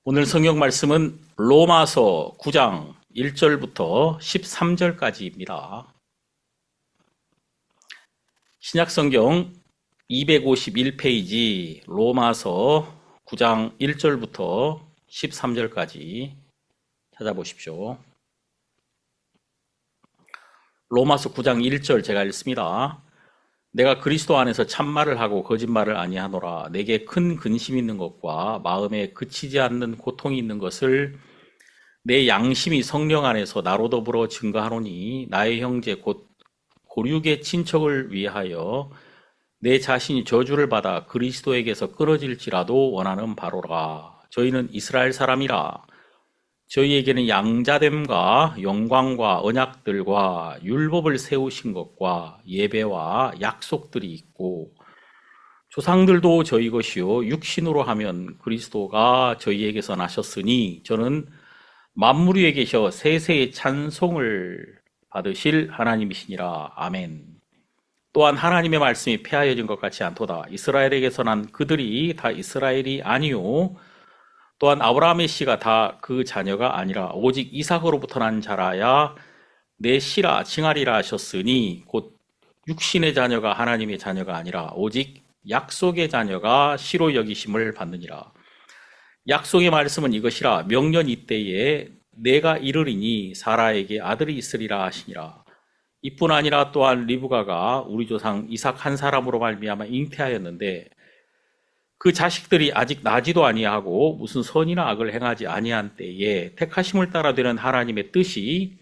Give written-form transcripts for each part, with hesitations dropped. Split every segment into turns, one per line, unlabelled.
오늘 성경 말씀은 로마서 9장 1절부터 13절까지입니다. 신약성경 251페이지 로마서 9장 1절부터 13절까지 찾아보십시오. 로마서 9장 1절 제가 읽습니다. 내가 그리스도 안에서 참말을 하고 거짓말을 아니하노라. 내게 큰 근심 있는 것과 마음에 그치지 않는 고통이 있는 것을 내 양심이 성령 안에서 나로 더불어 증거하노니 나의 형제 곧 고륙의 친척을 위하여 내 자신이 저주를 받아 그리스도에게서 끊어질지라도 원하는 바로라. 저희는 이스라엘 사람이라. 저희에게는 양자됨과 영광과 언약들과 율법을 세우신 것과 예배와 약속들이 있고 조상들도 저희 것이요 육신으로 하면 그리스도가 저희에게서 나셨으니 저는 만물 위에 계셔 세세의 찬송을 받으실 하나님이시니라. 아멘. 또한 하나님의 말씀이 폐하여진 것 같지 않도다. 이스라엘에게서 난 그들이 다 이스라엘이 아니요 또한 아브라함의 씨가 다 그 자녀가 아니라 오직 이삭으로부터 난 자라야 내 씨라 칭하리라 하셨으니 곧 육신의 자녀가 하나님의 자녀가 아니라 오직 약속의 자녀가 씨로 여기심을 받느니라. 약속의 말씀은 이것이라. 명년 이때에 내가 이르리니 사라에게 아들이 있으리라 하시니라. 이뿐 아니라 또한 리브가가 우리 조상 이삭 한 사람으로 말미암아 잉태하였는데 그 자식들이 아직 나지도 아니하고 무슨 선이나 악을 행하지 아니한 때에 택하심을 따라 되는 하나님의 뜻이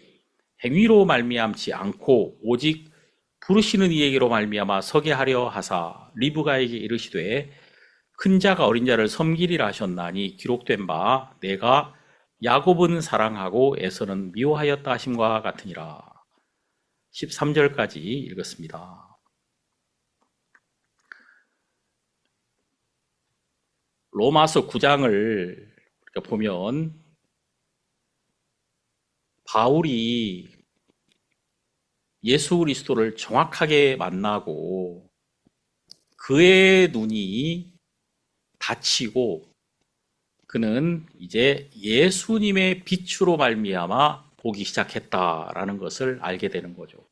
행위로 말미암지 않고 오직 부르시는 이에게로 말미암아 서게 하려 하사 리브가에게 이르시되 큰 자가 어린 자를 섬기리라 하셨나니 기록된 바 내가 야곱은 사랑하고 에서는 미워하였다 하심과 같으니라. 13절까지 읽었습니다. 로마서 9장을 보면 바울이 예수 그리스도를 정확하게 만나고 그의 눈이 닫히고 그는 이제 예수님의 빛으로 말미암아 보기 시작했다라는 것을 알게 되는 거죠.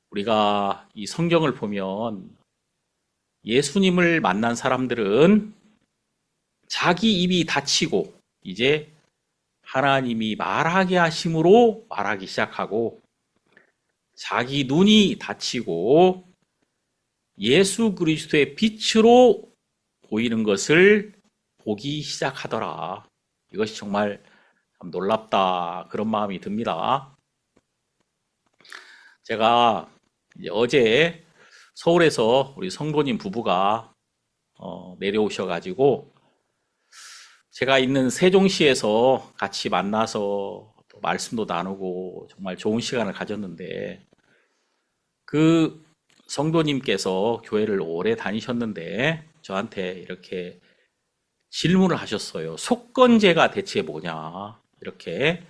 우리가 이 성경을 보면 예수님을 만난 사람들은 자기 입이 닫히고 이제 하나님이 말하게 하심으로 말하기 시작하고 자기 눈이 닫히고 예수 그리스도의 빛으로 보이는 것을 보기 시작하더라. 이것이 정말 참 놀랍다 그런 마음이 듭니다. 제가 어제 서울에서 우리 성도님 부부가 내려오셔가지고 제가 있는 세종시에서 같이 만나서 또 말씀도 나누고 정말 좋은 시간을 가졌는데 그 성도님께서 교회를 오래 다니셨는데 저한테 이렇게 질문을 하셨어요. 속건제가 대체 뭐냐 이렇게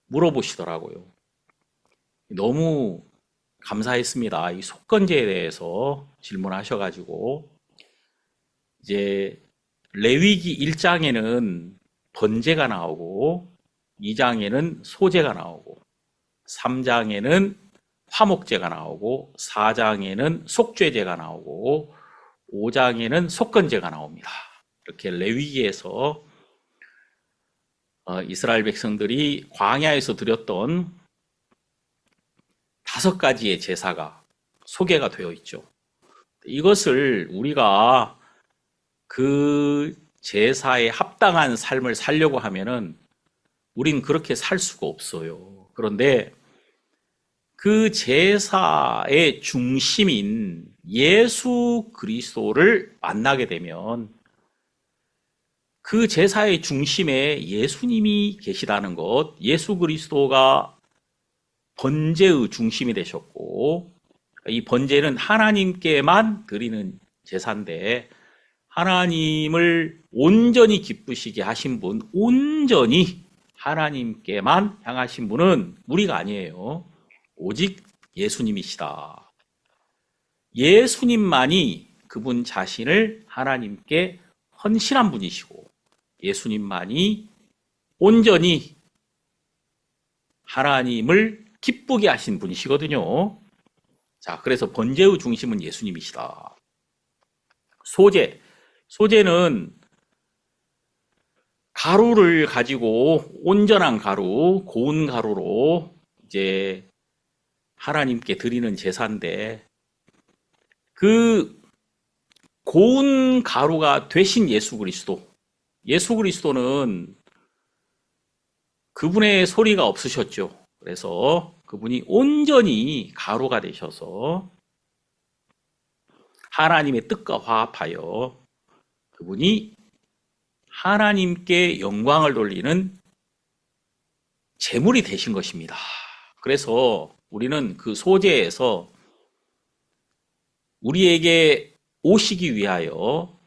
물어보시더라고요. 너무 감사했습니다. 이 속건제에 대해서 질문하셔가지고 이제 레위기 1장에는 번제가 나오고 2장에는 소제가 나오고 3장에는 화목제가 나오고 4장에는 속죄제가 나오고 5장에는 속건제가 나옵니다. 이렇게 레위기에서 이스라엘 백성들이 광야에서 드렸던 5가지의 제사가 소개가 되어 있죠. 이것을 우리가 그 제사에 합당한 삶을 살려고 하면은 우린 그렇게 살 수가 없어요. 그런데 그 제사의 중심인 예수 그리스도를 만나게 되면 그 제사의 중심에 예수님이 계시다는 것, 예수 그리스도가 번제의 중심이 되셨고 이 번제는 하나님께만 드리는 제사인데 하나님을 온전히 기쁘시게 하신 분, 온전히 하나님께만 향하신 분은 우리가 아니에요. 오직 예수님이시다. 예수님만이 그분 자신을 하나님께 헌신한 분이시고 예수님만이 온전히 하나님을 기쁘게 하신 분이시거든요. 자, 그래서 번제의 중심은 예수님이시다. 소제는 가루를 가지고 온전한 가루, 고운 가루로 이제 하나님께 드리는 제사인데, 그 고운 가루가 되신 예수 그리스도는 그분의 소리가 없으셨죠. 그래서 그분이 온전히 가루가 되셔서 하나님의 뜻과 화합하여 그분이 하나님께 영광을 돌리는 제물이 되신 것입니다. 그래서 우리는 그 소제에서 우리에게 오시기 위하여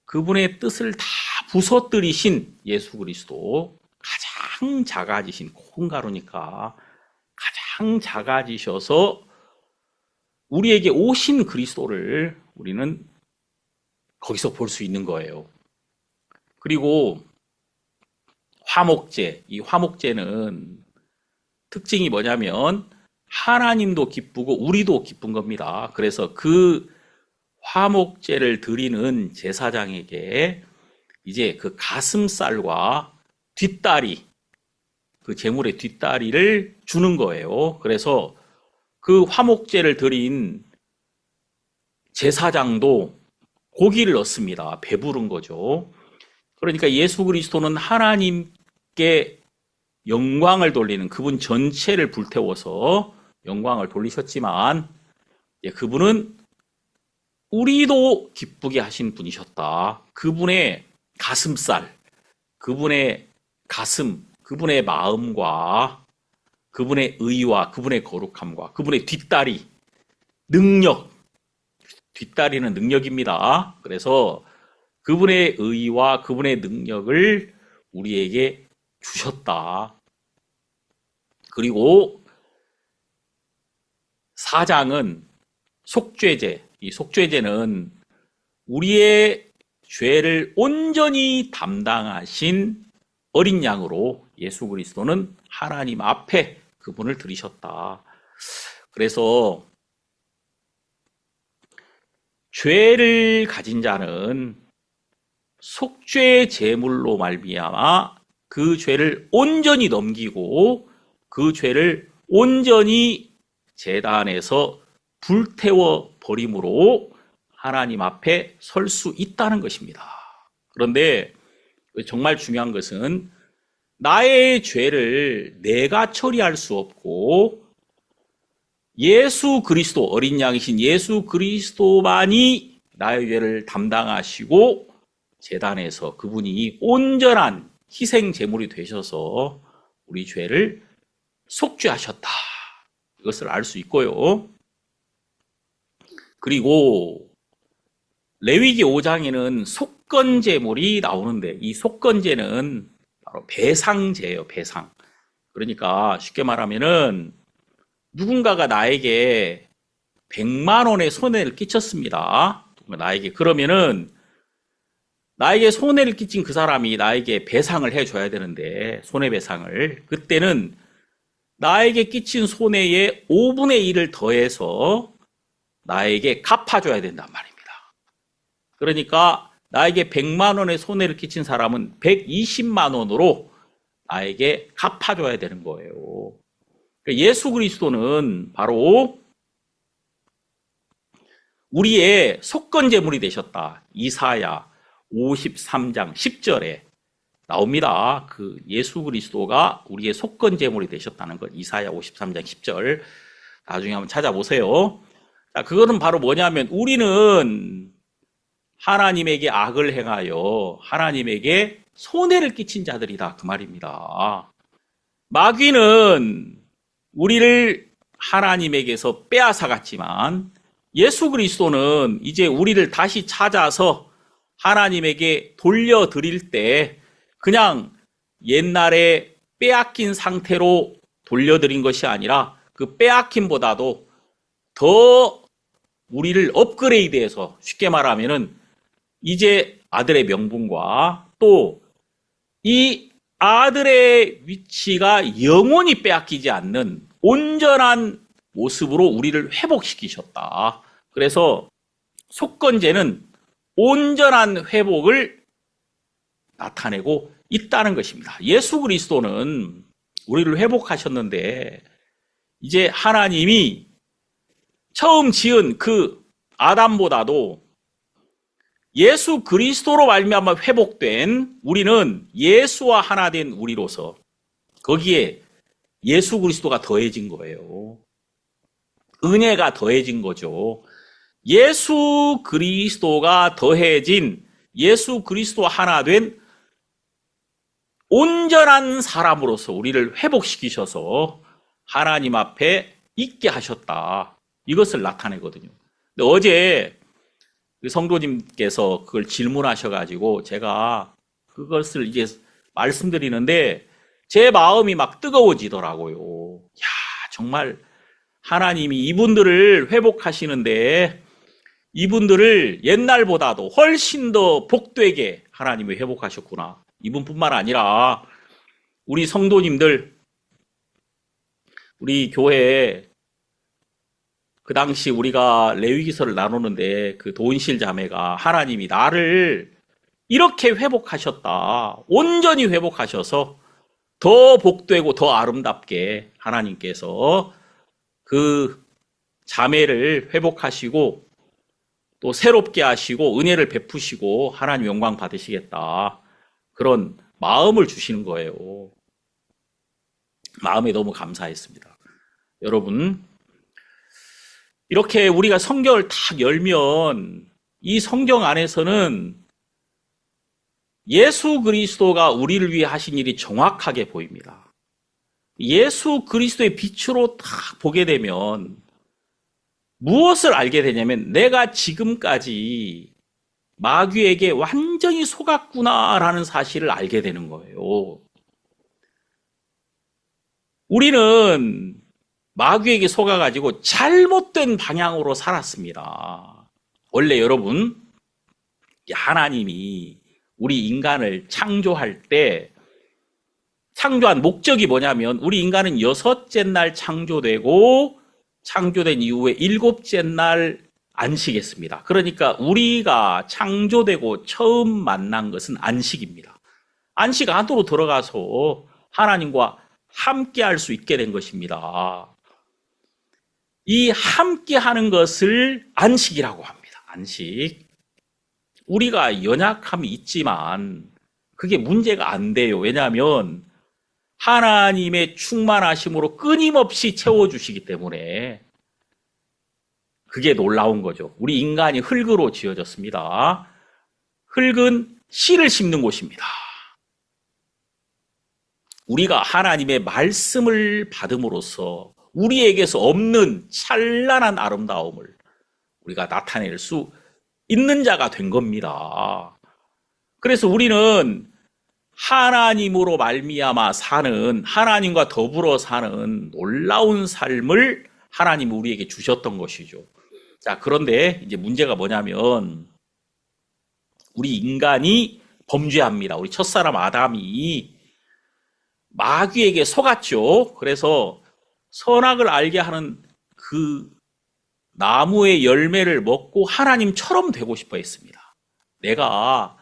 그분의 뜻을 다 부서뜨리신 예수 그리스도, 가장 작아지신, 고운 가루니까 가장 작아지셔서 우리에게 오신 그리스도를 우리는 거기서 볼 수 있는 거예요. 그리고 화목제, 이 화목제는 특징이 뭐냐면 하나님도 기쁘고 우리도 기쁜 겁니다. 그래서 그 화목제를 드리는 제사장에게 이제 그 가슴살과 뒷다리, 그 제물의 뒷다리를 주는 거예요. 그래서 그 화목제를 드린 제사장도 고기를 얻습니다. 배부른 거죠. 그러니까 예수 그리스도는 하나님께 영광을 돌리는, 그분 전체를 불태워서 영광을 돌리셨지만 그분은 우리도 기쁘게 하신 분이셨다. 그분의 가슴살, 그분의 가슴, 그분의 마음과 그분의 의와 그분의 거룩함과 그분의 뒷다리, 능력, 뒷다리는 능력입니다. 그래서 그분의 의와 그분의 능력을 우리에게 주셨다. 그리고 사장은 속죄제, 이 속죄제는 우리의 죄를 온전히 담당하신 어린 양으로 예수 그리스도는 하나님 앞에 그분을 들이셨다. 그래서 죄를 가진 자는 속죄 제물로 말미암아 그 죄를 온전히 넘기고 그 죄를 온전히 제단에서 불태워 버림으로 하나님 앞에 설 수 있다는 것입니다. 그런데 정말 중요한 것은 나의 죄를 내가 처리할 수 없고 예수 그리스도, 어린 양이신 예수 그리스도만이 나의 죄를 담당하시고 제단에서 그분이 온전한 희생 제물이 되셔서 우리 죄를 속죄하셨다. 이것을 알 수 있고요. 그리고 레위기 5장에는 속건제물이 나오는데 이 속건제는 바로 배상제예요. 배상. 그러니까 쉽게 말하면은 누군가가 나에게 100만 원의 손해를 끼쳤습니다. 나에게. 그러면은 나에게 손해를 끼친 그 사람이 나에게 배상을 해줘야 되는데, 손해배상을. 그때는 나에게 끼친 손해의 5분의 1을 더해서 나에게 갚아줘야 된단 말입니다. 그러니까 나에게 100만 원의 손해를 끼친 사람은 120만 원으로 나에게 갚아줘야 되는 거예요. 예수 그리스도는 바로 우리의 속건제물이 되셨다. 이사야 53장 10절에 나옵니다. 그 예수 그리스도가 우리의 속건제물이 되셨다는 것. 이사야 53장 10절. 나중에 한번 찾아보세요. 자, 그거는 바로 뭐냐면 우리는 하나님에게 악을 행하여 하나님에게 손해를 끼친 자들이다. 그 말입니다. 마귀는 우리를 하나님에게서 빼앗아갔지만 예수 그리스도는 이제 우리를 다시 찾아서 하나님에게 돌려드릴 때 그냥 옛날에 빼앗긴 상태로 돌려드린 것이 아니라 그 빼앗김보다도 더 우리를 업그레이드해서, 쉽게 말하면은 이제 아들의 명분과 또 이 아들의 위치가 영원히 빼앗기지 않는 온전한 모습으로 우리를 회복시키셨다. 그래서 속건제는 온전한 회복을 나타내고 있다는 것입니다. 예수 그리스도는 우리를 회복하셨는데 이제 하나님이 처음 지은 그 아담보다도 예수 그리스도로 말미암아 회복된 우리는 예수와 하나 된 우리로서 거기에 예수 그리스도가 더해진 거예요. 은혜가 더해진 거죠. 예수 그리스도가 더해진 예수 그리스도와 하나 된 온전한 사람으로서 우리를 회복시키셔서 하나님 앞에 있게 하셨다. 이것을 나타내거든요. 근데 어제 성도님께서 그걸 질문하셔가지고 제가 그것을 이제 말씀드리는데 제 마음이 막 뜨거워지더라고요. 야, 정말 하나님이 이분들을 회복하시는데 이분들을 옛날보다도 훨씬 더 복되게 하나님이 회복하셨구나. 이분뿐만 아니라 우리 성도님들, 우리 교회에 그 당시 우리가 레위기서를 나누는데 그 도인실 자매가 하나님이 나를 이렇게 회복하셨다. 온전히 회복하셔서 더 복되고 더 아름답게 하나님께서 그 자매를 회복하시고 또 새롭게 하시고 은혜를 베푸시고 하나님 영광 받으시겠다. 그런 마음을 주시는 거예요. 마음에 너무 감사했습니다. 여러분, 이렇게 우리가 성경을 딱 열면 이 성경 안에서는 예수 그리스도가 우리를 위해 하신 일이 정확하게 보입니다. 예수 그리스도의 빛으로 딱 보게 되면 무엇을 알게 되냐면 내가 지금까지 마귀에게 완전히 속았구나라는 사실을 알게 되는 거예요. 우리는 마귀에게 속아가지고 잘못된 방향으로 살았습니다. 원래 여러분, 하나님이 우리 인간을 창조할 때 창조한 목적이 뭐냐면 우리 인간은 6째 날 창조되고 창조된 이후에 7째 날 안식했습니다. 그러니까 우리가 창조되고 처음 만난 것은 안식입니다. 안식 안으로 들어가서 하나님과 함께 할 수 있게 된 것입니다. 이 함께 하는 것을 안식이라고 합니다. 안식. 우리가 연약함이 있지만 그게 문제가 안 돼요. 왜냐하면 하나님의 충만하심으로 끊임없이 채워주시기 때문에 그게 놀라운 거죠. 우리 인간이 흙으로 지어졌습니다. 흙은 씨를 심는 곳입니다. 우리가 하나님의 말씀을 받음으로써 우리에게서 없는 찬란한 아름다움을 우리가 나타낼 수 있는 자가 된 겁니다. 그래서 우리는 하나님으로 말미암아 사는, 하나님과 더불어 사는 놀라운 삶을 하나님이 우리에게 주셨던 것이죠. 자, 그런데 이제 문제가 뭐냐면 우리 인간이 범죄합니다. 우리 첫사람 아담이 마귀에게 속았죠. 그래서 선악을 알게 하는 그 나무의 열매를 먹고 하나님처럼 되고 싶어 했습니다. 내가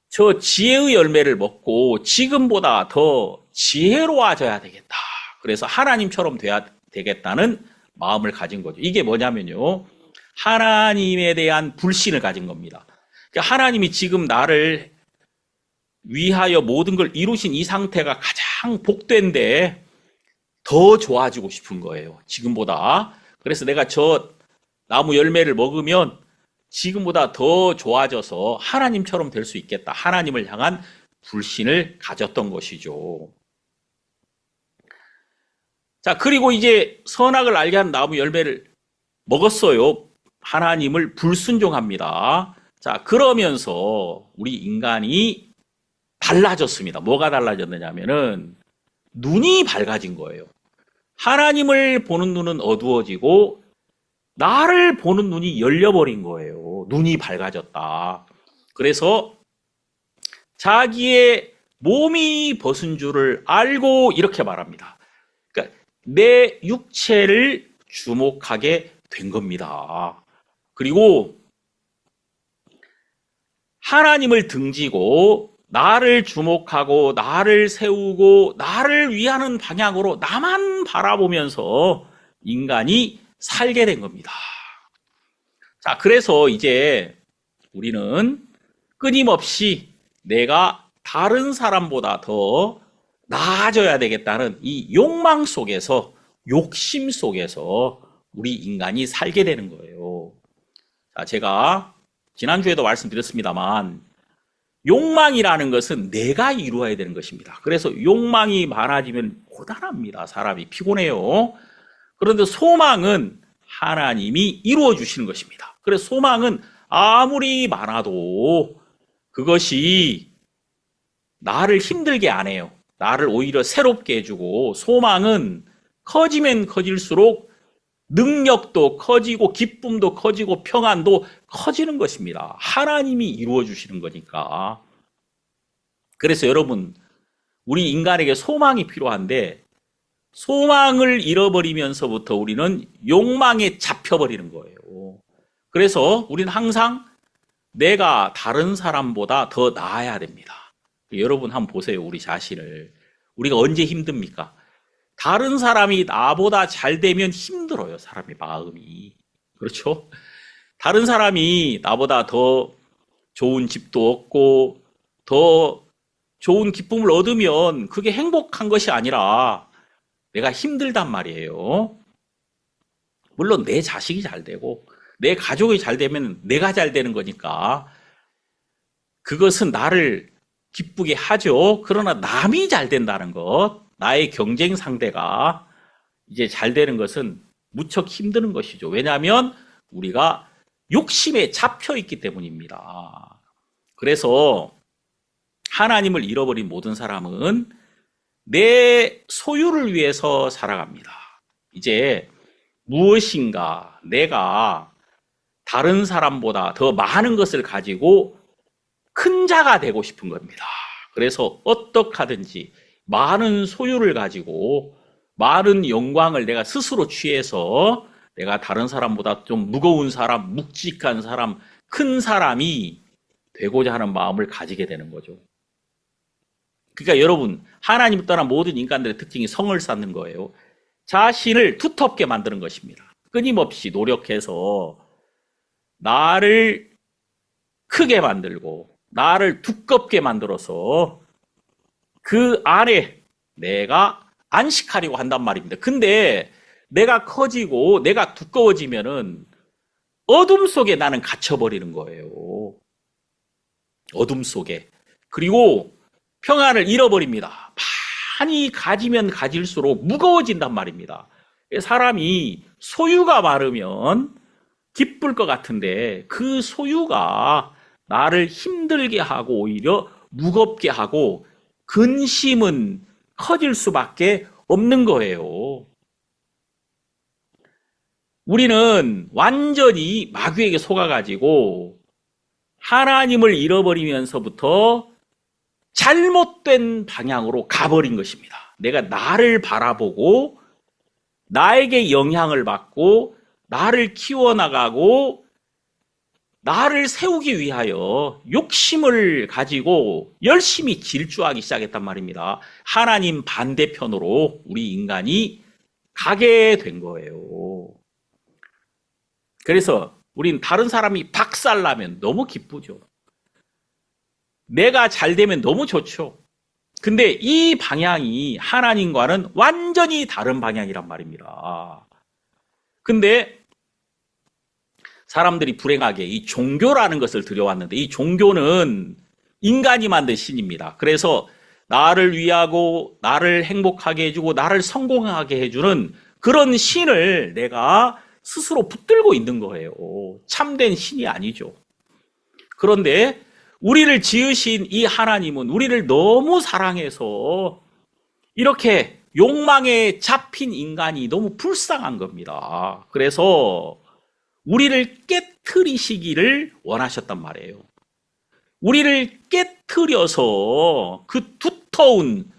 저 지혜의 열매를 먹고 지금보다 더 지혜로워져야 되겠다. 그래서 하나님처럼 돼야 되겠다는 마음을 가진 거죠. 이게 뭐냐면요, 하나님에 대한 불신을 가진 겁니다. 그러니까 하나님이 지금 나를 위하여 모든 걸 이루신 이 상태가 가장 복된데 더 좋아지고 싶은 거예요. 지금보다. 그래서 내가 저 나무 열매를 먹으면 지금보다 더 좋아져서 하나님처럼 될 수 있겠다. 하나님을 향한 불신을 가졌던 것이죠. 자, 그리고 이제 선악을 알게 하는 나무 열매를 먹었어요. 하나님을 불순종합니다. 자, 그러면서 우리 인간이 달라졌습니다. 뭐가 달라졌느냐면은 눈이 밝아진 거예요. 하나님을 보는 눈은 어두워지고 나를 보는 눈이 열려버린 거예요. 눈이 밝아졌다. 그래서 자기의 몸이 벗은 줄을 알고 이렇게 말합니다. 그러니까 내 육체를 주목하게 된 겁니다. 그리고 하나님을 등지고 나를 주목하고 나를 세우고 나를 위하는 방향으로 나만 바라보면서 인간이 살게 된 겁니다. 자, 그래서 이제 우리는 끊임없이 내가 다른 사람보다 더 나아져야 되겠다는 이 욕망 속에서, 욕심 속에서 우리 인간이 살게 되는 거예요. 자, 제가 지난주에도 말씀드렸습니다만 욕망이라는 것은 내가 이루어야 되는 것입니다. 그래서 욕망이 많아지면 고단합니다. 사람이 피곤해요. 그런데 소망은 하나님이 이루어 주시는 것입니다. 그래서 소망은 아무리 많아도 그것이 나를 힘들게 안 해요. 나를 오히려 새롭게 해주고, 소망은 커지면 커질수록 능력도 커지고 기쁨도 커지고 평안도 커지는 것입니다. 하나님이 이루어 주시는 거니까. 그래서 여러분, 우리 인간에게 소망이 필요한데 소망을 잃어버리면서부터 우리는 욕망에 잡혀버리는 거예요. 그래서 우리는 항상 내가 다른 사람보다 더 나아야 됩니다. 여러분 한번 보세요. 우리 자신을. 우리가 언제 힘듭니까? 다른 사람이 나보다 잘 되면 힘들어요. 사람의 마음이. 그렇죠? 다른 사람이 나보다 더 좋은 집도 얻고 더 좋은 기쁨을 얻으면 그게 행복한 것이 아니라 내가 힘들단 말이에요. 물론 내 자식이 잘 되고 내 가족이 잘 되면 내가 잘 되는 거니까 그것은 나를 기쁘게 하죠. 그러나 남이 잘 된다는 것, 나의 경쟁 상대가 이제 잘 되는 것은 무척 힘든 것이죠. 왜냐하면 우리가 욕심에 잡혀 있기 때문입니다. 그래서 하나님을 잃어버린 모든 사람은 내 소유를 위해서 살아갑니다. 이제 무엇인가 내가 다른 사람보다 더 많은 것을 가지고 큰 자가 되고 싶은 겁니다. 그래서 어떻게 하든지 많은 소유를 가지고 많은 영광을 내가 스스로 취해서 내가 다른 사람보다 좀 무거운 사람, 묵직한 사람, 큰 사람이 되고자 하는 마음을 가지게 되는 거죠. 그러니까 여러분, 하나님을 떠난 모든 인간들의 특징이 성을 쌓는 거예요. 자신을 두텁게 만드는 것입니다. 끊임없이 노력해서 나를 크게 만들고 나를 두껍게 만들어서 그 안에 내가 안식하려고 한단 말입니다. 근데 내가 커지고 내가 두꺼워지면은 어둠 속에 나는 갇혀버리는 거예요. 어둠 속에. 그리고 평안을 잃어버립니다. 많이 가지면 가질수록 무거워진단 말입니다. 사람이 소유가 많으면 기쁠 것 같은데 그 소유가 나를 힘들게 하고 오히려 무겁게 하고 근심은 커질 수밖에 없는 거예요. 우리는 완전히 마귀에게 속아가지고 하나님을 잃어버리면서부터 잘못된 방향으로 가버린 것입니다. 내가 나를 바라보고 나에게 영향을 받고 나를 키워나가고 나를 세우기 위하여 욕심을 가지고 열심히 질주하기 시작했단 말입니다. 하나님 반대편으로 우리 인간이 가게 된 거예요. 그래서 우린 다른 사람이 박살나면 너무 기쁘죠. 내가 잘 되면 너무 좋죠. 근데 이 방향이 하나님과는 완전히 다른 방향이란 말입니다. 근데 사람들이 불행하게 이 종교라는 것을 들여왔는데 이 종교는 인간이 만든 신입니다. 그래서 나를 위하고 나를 행복하게 해주고 나를 성공하게 해주는 그런 신을 내가 스스로 붙들고 있는 거예요. 참된 신이 아니죠. 그런데 우리를 지으신 이 하나님은 우리를 너무 사랑해서 이렇게 욕망에 잡힌 인간이 너무 불쌍한 겁니다. 그래서 우리를 깨트리시기를 원하셨단 말이에요. 우리를 깨트려서 그 두터운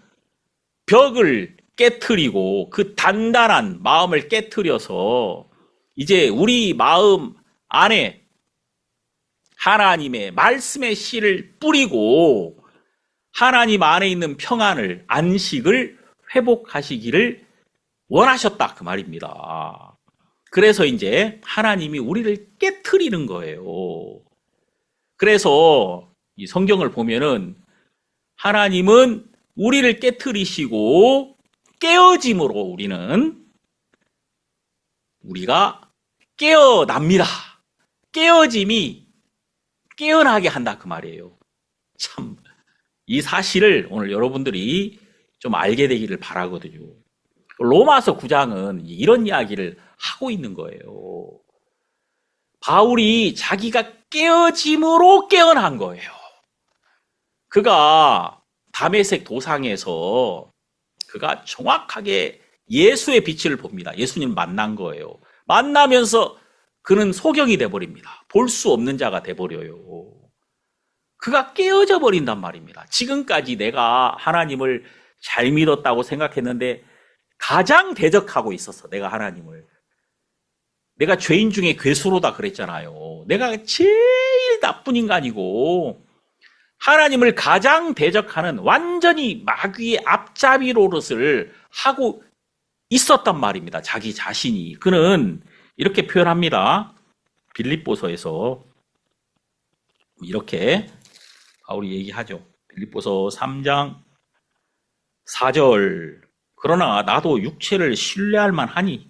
벽을 깨트리고 그 단단한 마음을 깨트려서 이제 우리 마음 안에 하나님의 말씀의 씨를 뿌리고 하나님 안에 있는 평안을, 안식을 회복하시기를 원하셨다 그 말입니다. 그래서 이제 하나님이 우리를 깨트리는 거예요. 그래서 이 성경을 보면은 하나님은 우리를 깨트리시고 깨어짐으로 우리가 깨어납니다. 깨어짐이 깨어나게 한다 그 말이에요. 참, 이 사실을 오늘 여러분들이 좀 알게 되기를 바라거든요. 로마서 9장은 이런 이야기를 하고 있는 거예요. 바울이 자기가 깨어짐으로 깨어난 거예요. 그가 다메섹 도상에서 그가 정확하게 예수의 빛을 봅니다. 예수님 만난 거예요. 만나면서 그는 소경이 돼버립니다. 볼 수 없는 자가 돼버려요. 그가 깨어져 버린단 말입니다. 지금까지 내가 하나님을 잘 믿었다고 생각했는데 가장 대적하고 있었어. 내가 하나님을. 내가 죄인 중에 괴수로다 그랬잖아요. 내가 제일 나쁜 인간이고 하나님을 가장 대적하는 완전히 마귀의 앞잡이 노릇을 하고 있었단 말입니다. 자기 자신이. 그는 이렇게 표현합니다. 빌립보서에서 이렇게 바울이 얘기하죠. 빌립보서 3장 4절. 그러나 나도 육체를 신뢰할 만하니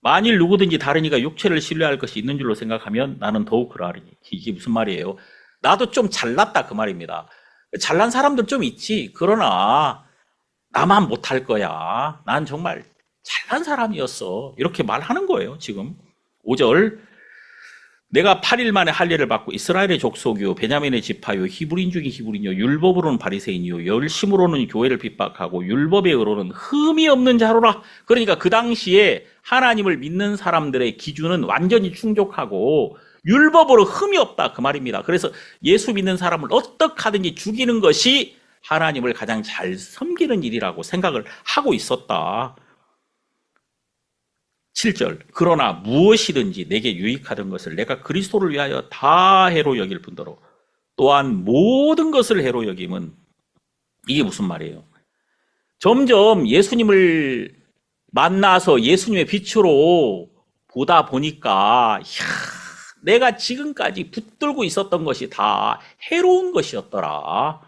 만일 누구든지 다른 이가 육체를 신뢰할 것이 있는 줄로 생각하면 나는 더욱 그러하리니. 이게 무슨 말이에요? 나도 좀 잘났다 그 말입니다. 잘난 사람들 좀 있지. 그러나 나만 못할 거야. 난 정말 잘난 사람이었어. 이렇게 말하는 거예요. 지금 5절. 내가 8일 만에 할례를 받고 이스라엘의 족속이요 베냐민의 지파요 히브리인 중에 히브리인요 율법으로는 바리새인이요 열심으로는 교회를 핍박하고 율법의 의로는 흠이 없는 자로라. 그러니까 그 당시에 하나님을 믿는 사람들의 기준은 완전히 충족하고 율법으로 흠이 없다 그 말입니다. 그래서 예수 믿는 사람을 어떻게 하든지 죽이는 것이 하나님을 가장 잘 섬기는 일이라고 생각을 하고 있었다. 7절. 그러나 무엇이든지 내게 유익하던 것을 내가 그리스도를 위하여 다 해로 여길 뿐더러 또한 모든 것을 해로 여김은, 이게 무슨 말이에요? 점점 예수님을 만나서 예수님의 빛으로 보다 보니까 내가 지금까지 붙들고 있었던 것이 다 해로운 것이었더라.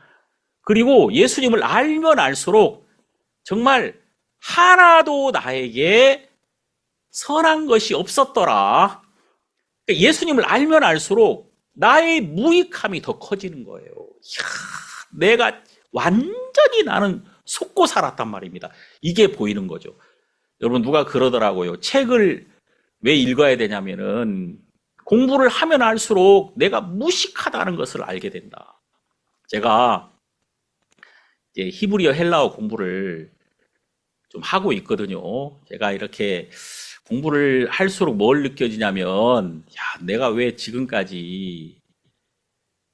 그리고 예수님을 알면 알수록 정말 하나도 나에게 선한 것이 없었더라. 예수님을 알면 알수록 나의 무익함이 더 커지는 거예요. 내가 완전히 나는 속고 살았단 말입니다. 이게 보이는 거죠. 여러분 누가 그러더라고요. 책을 왜 읽어야 되냐면은 공부를 하면 할수록 내가 무식하다는 것을 알게 된다. 제가 이제 히브리어 헬라어 공부를 좀 하고 있거든요. 제가 이렇게 공부를 할수록 뭘 느껴지냐면, 내가 왜 지금까지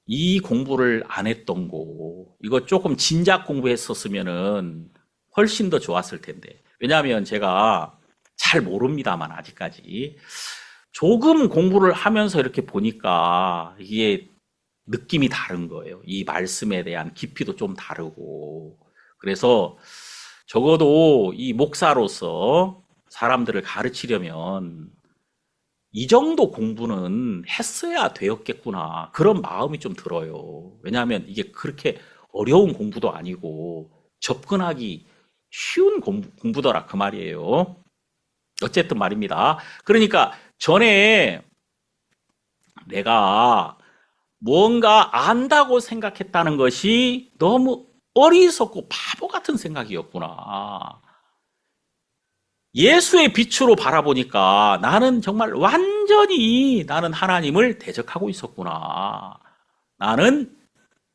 이 공부를 안 했던 거, 이거 조금 진작 공부했었으면은 훨씬 더 좋았을 텐데. 왜냐하면 제가 잘 모릅니다만 아직까지 조금 공부를 하면서 이렇게 보니까 이게 느낌이 다른 거예요. 이 말씀에 대한 깊이도 좀 다르고. 그래서 적어도 이 목사로서 사람들을 가르치려면 이 정도 공부는 했어야 되었겠구나. 그런 마음이 좀 들어요. 왜냐하면 이게 그렇게 어려운 공부도 아니고 접근하기 쉬운 공부더라 그 말이에요. 어쨌든 말입니다. 그러니까 전에 내가 뭔가 안다고 생각했다는 것이 너무 어리석고 바보 같은 생각이었구나. 예수의 빛으로 바라보니까 나는 정말 완전히 나는 하나님을 대적하고 있었구나. 나는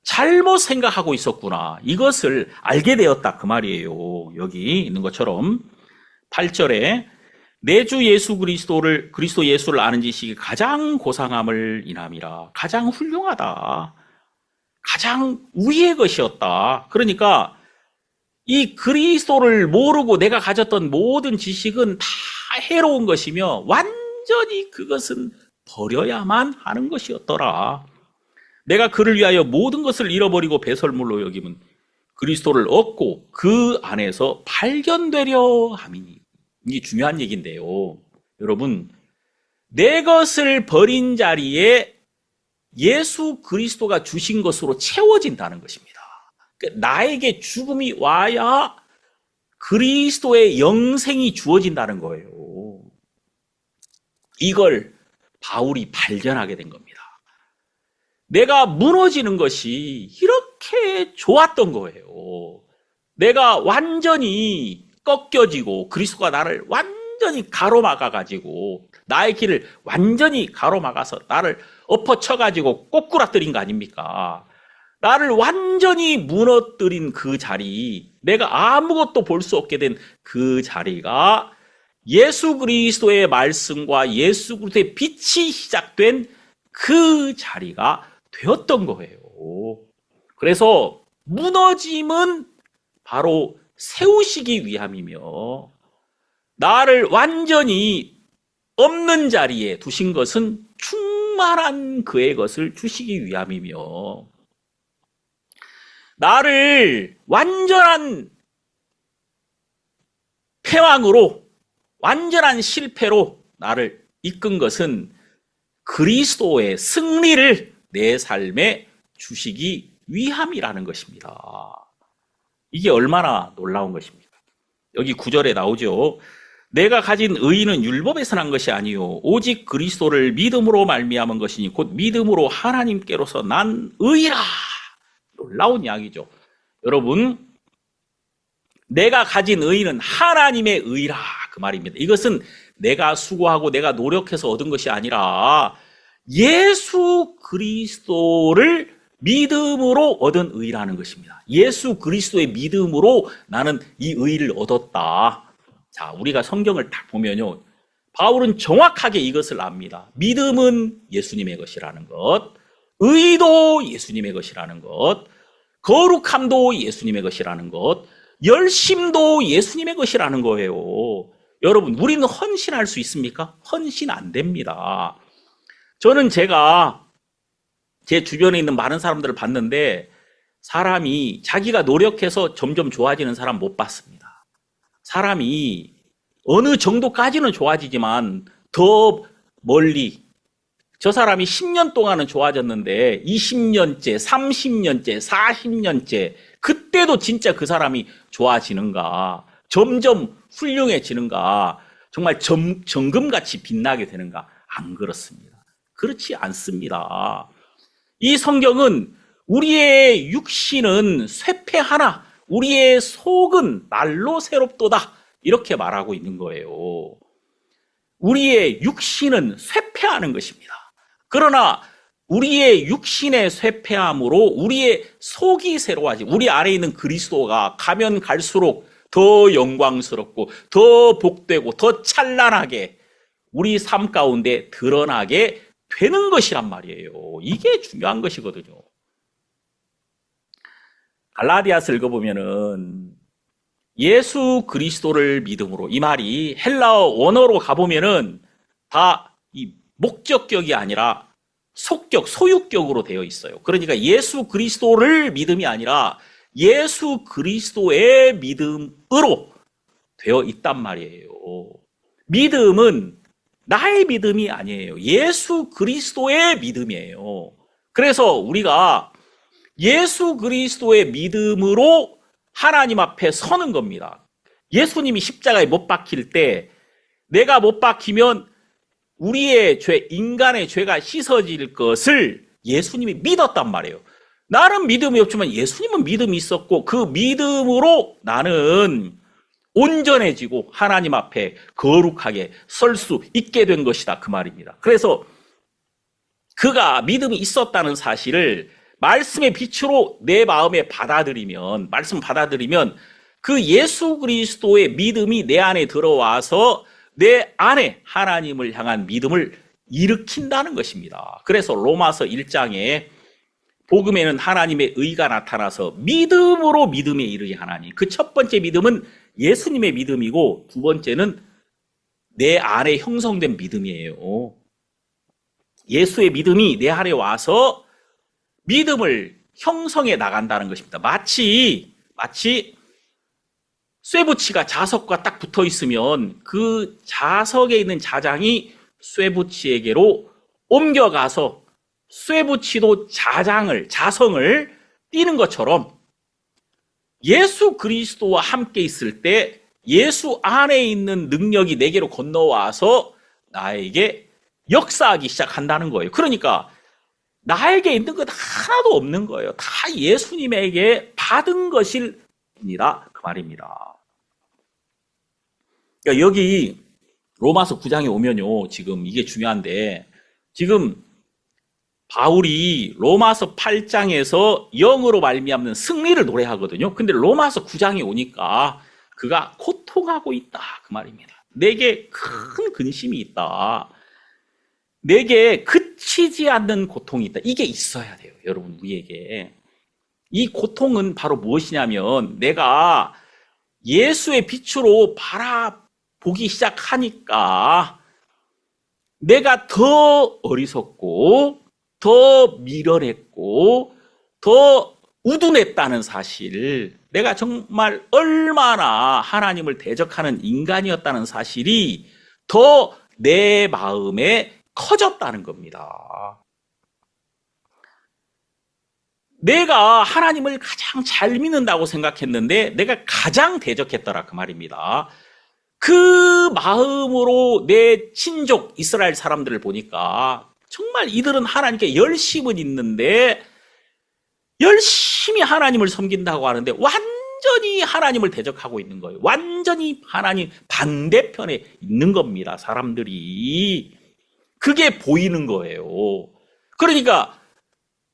잘못 생각하고 있었구나. 이것을 알게 되었다 그 말이에요. 여기 있는 것처럼 8절에 내 주 예수 그리스도 예수를 아는 지식이 가장 고상함을 인함이라. 가장 훌륭하다. 가장 위의 것이었다. 그러니까 이 그리스도를 모르고 내가 가졌던 모든 지식은 다 해로운 것이며 완전히 그것은 버려야만 하는 것이었더라. 내가 그를 위하여 모든 것을 잃어버리고 배설물로 여김은 그리스도를 얻고 그 안에서 발견되려 함이니. 이게 중요한 얘기인데요. 여러분, 내 것을 버린 자리에 예수 그리스도가 주신 것으로 채워진다는 것입니다. 나에게 죽음이 와야 그리스도의 영생이 주어진다는 거예요. 이걸 바울이 발견하게 된 겁니다. 내가 무너지는 것이 이렇게 좋았던 거예요. 내가 완전히 꺾여지고 그리스도가 나를 완전히 가로막아가지고 나의 길을 완전히 가로막아서 나를 엎어쳐가지고 꼬꾸라뜨린 거 아닙니까? 나를 완전히 무너뜨린 그 자리, 내가 아무것도 볼 수 없게 된 그 자리가 예수 그리스도의 말씀과 예수 그리스도의 빛이 시작된 그 자리가 되었던 거예요. 그래서 무너짐은 바로 세우시기 위함이며 나를 완전히 없는 자리에 두신 것은 충만한 그의 것을 주시기 위함이며 나를 완전한 패왕으로 완전한 실패로 나를 이끈 것은 그리스도의 승리를 내 삶에 주시기 위함이라는 것입니다. 이게 얼마나 놀라운 것입니까? 여기 9절에 나오죠. 내가 가진 의의는 율법에서 난 것이 아니요 오직 그리스도를 믿음으로 말미암은 것이니 곧 믿음으로 하나님께로서 난 의라. 놀라운 이야기죠. 여러분, 내가 가진 의의는 하나님의 의라 그 말입니다. 이것은 내가 수고하고 내가 노력해서 얻은 것이 아니라 예수 그리스도를 믿음으로 얻은 의라는 것입니다. 예수 그리스도의 믿음으로 나는 이 의를 얻었다. 자, 우리가 성경을 딱 보면요, 바울은 정확하게 이것을 압니다. 믿음은 예수님의 것이라는 것, 의도 예수님의 것이라는 것, 거룩함도 예수님의 것이라는 것, 열심도 예수님의 것이라는 거예요. 여러분, 우리는 헌신할 수 있습니까? 헌신 안 됩니다. 저는 제가 제 주변에 있는 많은 사람들을 봤는데 사람이 자기가 노력해서 점점 좋아지는 사람 못 봤습니다. 사람이 어느 정도까지는 좋아지지만 더 멀리, 저 사람이 10년 동안은 좋아졌는데 20년째, 30년째, 40년째 그때도 진짜 그 사람이 좋아지는가, 점점 훌륭해지는가, 정말 정금같이 빛나게 되는가? 안 그렇습니다. 그렇지 않습니다. 이 성경은 우리의 육신은 쇠폐하나 우리의 속은 날로 새롭도다 이렇게 말하고 있는 거예요. 우리의 육신은 쇠폐하는 것입니다. 그러나 우리의 육신의 쇠폐함으로 우리의 속이 새로워지, 우리 안에 있는 그리스도가 가면 갈수록 더 영광스럽고 더 복되고 더 찬란하게 우리 삶 가운데 드러나게 되는 것이란 말이에요. 이게 중요한 것이거든요. 갈라디아서 읽어보면은 예수 그리스도를 믿음으로, 이 말이 헬라어 원어로 가보면은 다 이 목적격이 아니라 속격, 소유격으로 되어 있어요. 그러니까 예수 그리스도를 믿음이 아니라 예수 그리스도의 믿음으로 되어 있단 말이에요. 믿음은 나의 믿음이 아니에요. 예수 그리스도의 믿음이에요. 그래서 우리가 예수 그리스도의 믿음으로 하나님 앞에 서는 겁니다. 예수님이 십자가에 못 박힐 때 내가 못 박히면 우리의 죄, 인간의 죄가 씻어질 것을 예수님이 믿었단 말이에요. 나는 믿음이 없지만 예수님은 믿음이 있었고 그 믿음으로 나는 온전해지고 하나님 앞에 거룩하게 설 수 있게 된 것이다 그 말입니다. 그래서 그가 믿음이 있었다는 사실을 말씀의 빛으로 내 마음에 받아들이면, 말씀 받아들이면 그 예수 그리스도의 믿음이 내 안에 들어와서 내 안에 하나님을 향한 믿음을 일으킨다는 것입니다. 그래서 로마서 1장에 복음에는 하나님의 의가 나타나서 믿음으로 믿음에 이르게 하나니, 그 첫 번째 믿음은 예수님의 믿음이고 두 번째는 내 안에 형성된 믿음이에요. 예수의 믿음이 내 안에 와서 믿음을 형성해 나간다는 것입니다. 마치 쇠붙이가 자석과 딱 붙어 있으면 그 자석에 있는 자장이 쇠붙이에게로 옮겨가서 쇠붙이도 자성을 띠는 것처럼 예수 그리스도와 함께 있을 때 예수 안에 있는 능력이 내게로 건너와서 나에게 역사하기 시작한다는 거예요. 그러니까 나에게 있는 것 하나도 없는 거예요. 다 예수님에게 받은 것입니다. 그 말입니다. 그러니까 여기 로마서 9장에 오면요, 지금 이게 중요한데, 지금 바울이 로마서 8장에서 영으로 말미암는 승리를 노래하거든요. 근데 로마서 9장에 오니까 그가 고통하고 있다, 그 말입니다. 내게 큰 근심이 있다. 내게 그치지 않는 고통이 있다. 이게 있어야 돼요, 여러분. 우리에게 이 고통은 바로 무엇이냐면, 내가 예수의 빛으로 바라보기 시작하니까 내가 더 어리석고 더 미련했고 더 우둔했다는 사실, 내가 정말 얼마나 하나님을 대적하는 인간이었다는 사실이 더 내 마음에 커졌다는 겁니다. 내가 하나님을 가장 잘 믿는다고 생각했는데 내가 가장 대적했더라, 그 말입니다. 그 마음으로 내 친족 이스라엘 사람들을 보니까 정말 이들은 하나님께 열심은 있는데 열심히 하나님을 섬긴다고 하는데 완전히 하나님을 대적하고 있는 거예요. 완전히 하나님 반대편에 있는 겁니다, 사람들이. 그게 보이는 거예요. 그러니까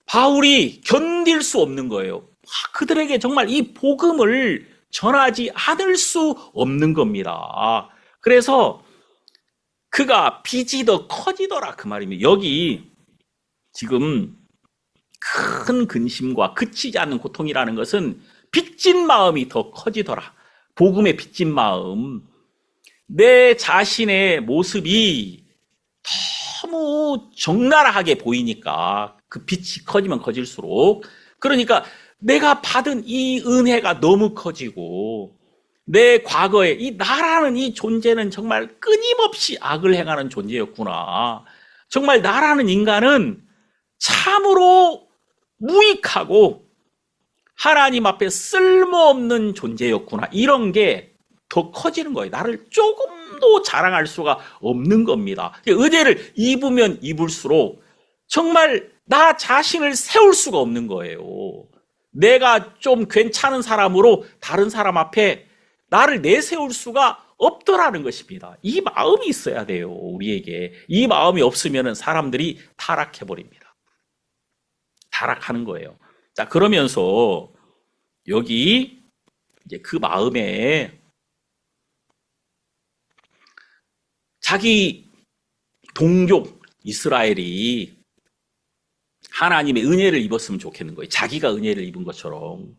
바울이 견딜 수 없는 거예요. 그들에게 정말 이 복음을 전하지 않을 수 없는 겁니다. 그래서 그가 빚이 더 커지더라, 그 말입니다. 여기 지금 큰 근심과 그치지 않는 고통이라는 것은 빚진 마음이 더 커지더라. 복음의 빚진 마음. 내 자신의 모습이 너무 적나라하게 보이니까 그 빚이 커지면 커질수록, 그러니까 내가 받은 이 은혜가 너무 커지고 내 과거에 이 나라는 이 존재는 정말 끊임없이 악을 행하는 존재였구나. 정말 나라는 인간은 참으로 무익하고 하나님 앞에 쓸모없는 존재였구나. 이런 게 더 커지는 거예요. 나를 조금도 자랑할 수가 없는 겁니다. 은혜를 입으면 입을수록 정말 나 자신을 세울 수가 없는 거예요. 내가 좀 괜찮은 사람으로 다른 사람 앞에 나를 내세울 수가 없더라는 것입니다. 이 마음이 있어야 돼요, 우리에게. 이 마음이 없으면 사람들이 타락해버립니다. 타락하는 거예요. 자, 그러면서 여기 이제 그 마음에 자기 동족 이스라엘이 하나님의 은혜를 입었으면 좋겠는 거예요. 자기가 은혜를 입은 것처럼.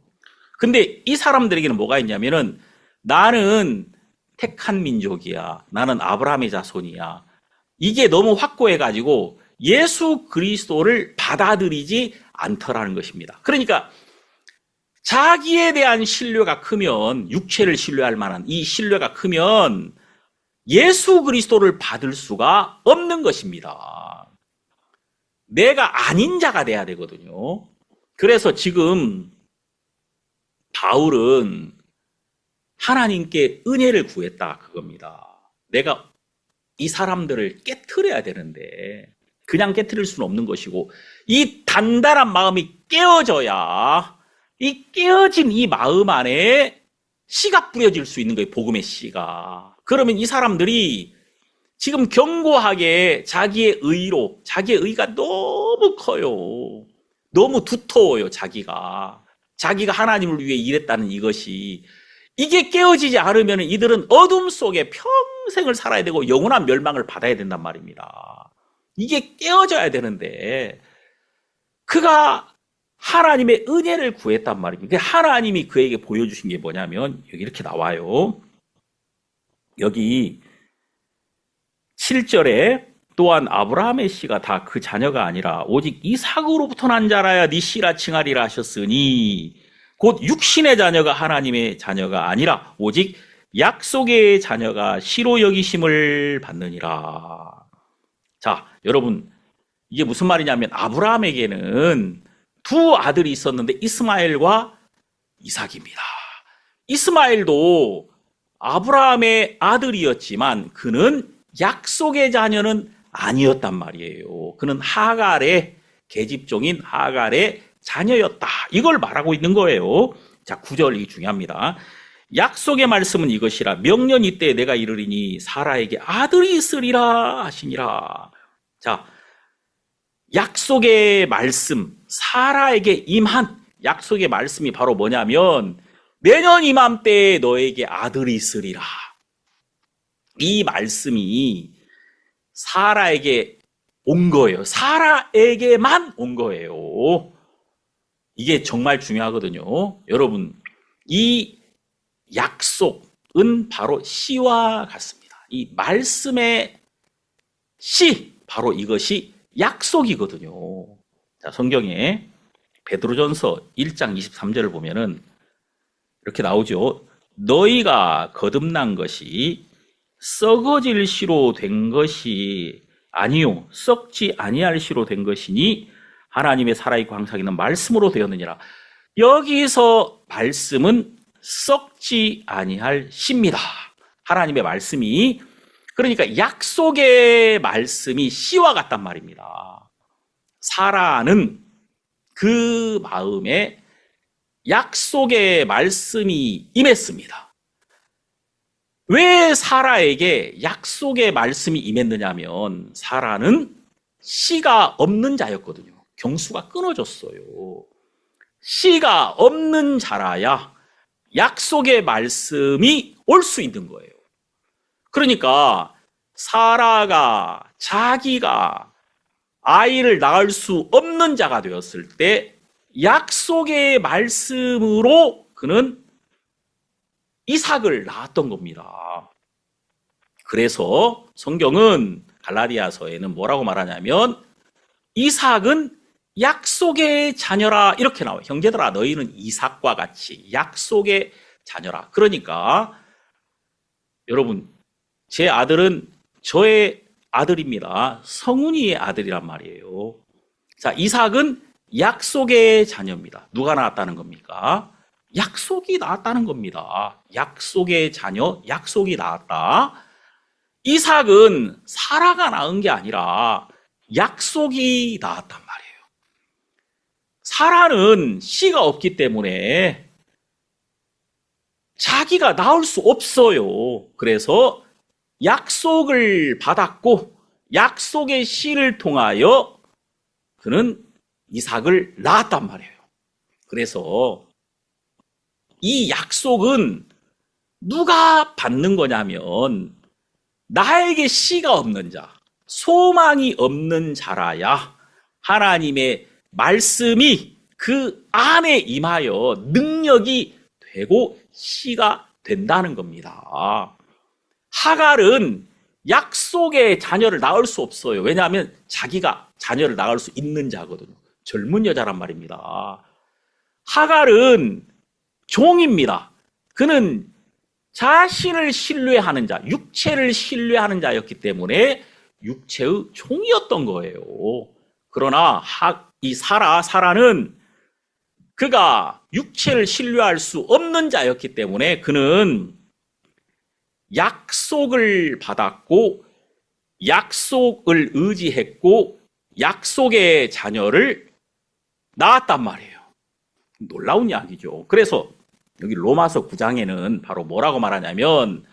근데 이 사람들에게는 뭐가 있냐면은, 나는 택한 민족이야. 나는 아브라함의 자손이야. 이게 너무 확고해가지고 예수 그리스도를 받아들이지 않더라는 것입니다. 그러니까 자기에 대한 신뢰가 크면, 육체를 신뢰할 만한 이 신뢰가 크면 예수 그리스도를 받을 수가 없는 것입니다. 내가 아닌 자가 돼야 되거든요. 그래서 지금 바울은 하나님께 은혜를 구했다, 그겁니다. 내가 이 사람들을 깨트려야 되는데 그냥 깨트릴 수는 없는 것이고, 이 단단한 마음이 깨어져야 이 깨어진 이 마음 안에 씨가 뿌려질 수 있는 거예요, 복음의 씨가. 그러면 이 사람들이 지금 견고하게 자기의 의로, 자기의 의가 너무 커요. 너무 두터워요, 자기가 하나님을 위해 일했다는 이것이. 이게 깨어지지 않으면 이들은 어둠 속에 평생을 살아야 되고 영원한 멸망을 받아야 된단 말입니다. 이게 깨어져야 되는데, 그가 하나님의 은혜를 구했단 말입니다. 하나님이 그에게 보여주신 게 뭐냐면 여기 이렇게 나와요. 여기 7절에 또한 아브라함의 씨가 다 그 자녀가 아니라 오직 이삭으로부터 난 자라야 네 씨라 칭하리라 하셨으니 곧 육신의 자녀가 하나님의 자녀가 아니라 오직 약속의 자녀가 씨로 여기심을 받느니라. 자, 여러분 이게 무슨 말이냐면 아브라함에게는 두 아들이 있었는데 이스마엘과 이삭입니다. 이스마엘도 아브라함의 아들이었지만 그는 약속의 자녀는 아니었단 말이에요. 그는 하갈의 계집종인 하갈의 자녀였다. 이걸 말하고 있는 거예요. 자, 9절이 중요합니다. 약속의 말씀은 이것이라 명년 이때에 내가 이르리니 사라에게 아들이 있으리라 하시니라. 자, 약속의 말씀, 사라에게 임한 약속의 말씀이 바로 뭐냐면 내년 이맘때에 너에게 아들이 있으리라. 이 말씀이 사라에게 온 거예요. 사라에게만 온 거예요. 이게 정말 중요하거든요. 여러분, 이 약속은 바로 씨와 같습니다. 이 말씀의 씨, 바로 이것이 약속이거든요. 자, 성경에 베드로전서 1장 23절을 보면은 이렇게 나오죠. 너희가 거듭난 것이 썩어질 씨로 된 것이 아니요 썩지 아니할 씨로 된 것이니 하나님의 살아있고 항상 있는 말씀으로 되었느니라. 여기서 말씀은 썩지 아니할 씨입니다. 하나님의 말씀이, 그러니까 약속의 말씀이 씨와 같단 말입니다. 사라는 그 마음에 약속의 말씀이 임했습니다. 왜 사라에게 약속의 말씀이 임했느냐면 사라는 씨가 없는 자였거든요. 경수가 끊어졌어요. 씨가 없는 자라야 약속의 말씀이 올 수 있는 거예요. 그러니까 사라가 자기가 아이를 낳을 수 없는 자가 되었을 때 약속의 말씀으로 그는 이삭을 낳았던 겁니다. 그래서 성경은 갈라디아서에는 뭐라고 말하냐면 이삭은 약속의 자녀라 이렇게 나와요. 형제들아 너희는 이삭과 같이 약속의 자녀라. 그러니까 여러분 제 아들은 저의 아들입니다. 성훈이의 아들이란 말이에요. 자, 이삭은 약속의 자녀입니다. 누가 낳았다는 겁니까? 약속이 나왔다는 겁니다. 약속의 자녀, 약속이 나왔다. 이삭은 사라가 낳은 게 아니라 약속이 나왔단 말이에요. 사라는 씨가 없기 때문에 자기가 낳을 수 없어요. 그래서 약속을 받았고 약속의 씨를 통하여 그는 이삭을 낳았단 말이에요. 그래서 이 약속은 누가 받는 거냐면 나에게 씨가 없는 자, 소망이 없는 자라야 하나님의 말씀이 그 안에 임하여 능력이 되고 씨가 된다는 겁니다. 하갈은 약속의 자녀를 낳을 수 없어요. 왜냐하면 자기가 자녀를 낳을 수 있는 자거든요. 젊은 여자란 말입니다. 하갈은 종입니다. 그는 자신을 신뢰하는 자, 육체를 신뢰하는 자였기 때문에 육체의 종이었던 거예요. 그러나 이 사라는 그가 육체를 신뢰할 수 없는 자였기 때문에 그는 약속을 받았고 약속을 의지했고 약속의 자녀를 낳았단 말이에요. 놀라운 이야기죠. 그래서 여기 로마서 9장에는 바로 뭐라고 말하냐면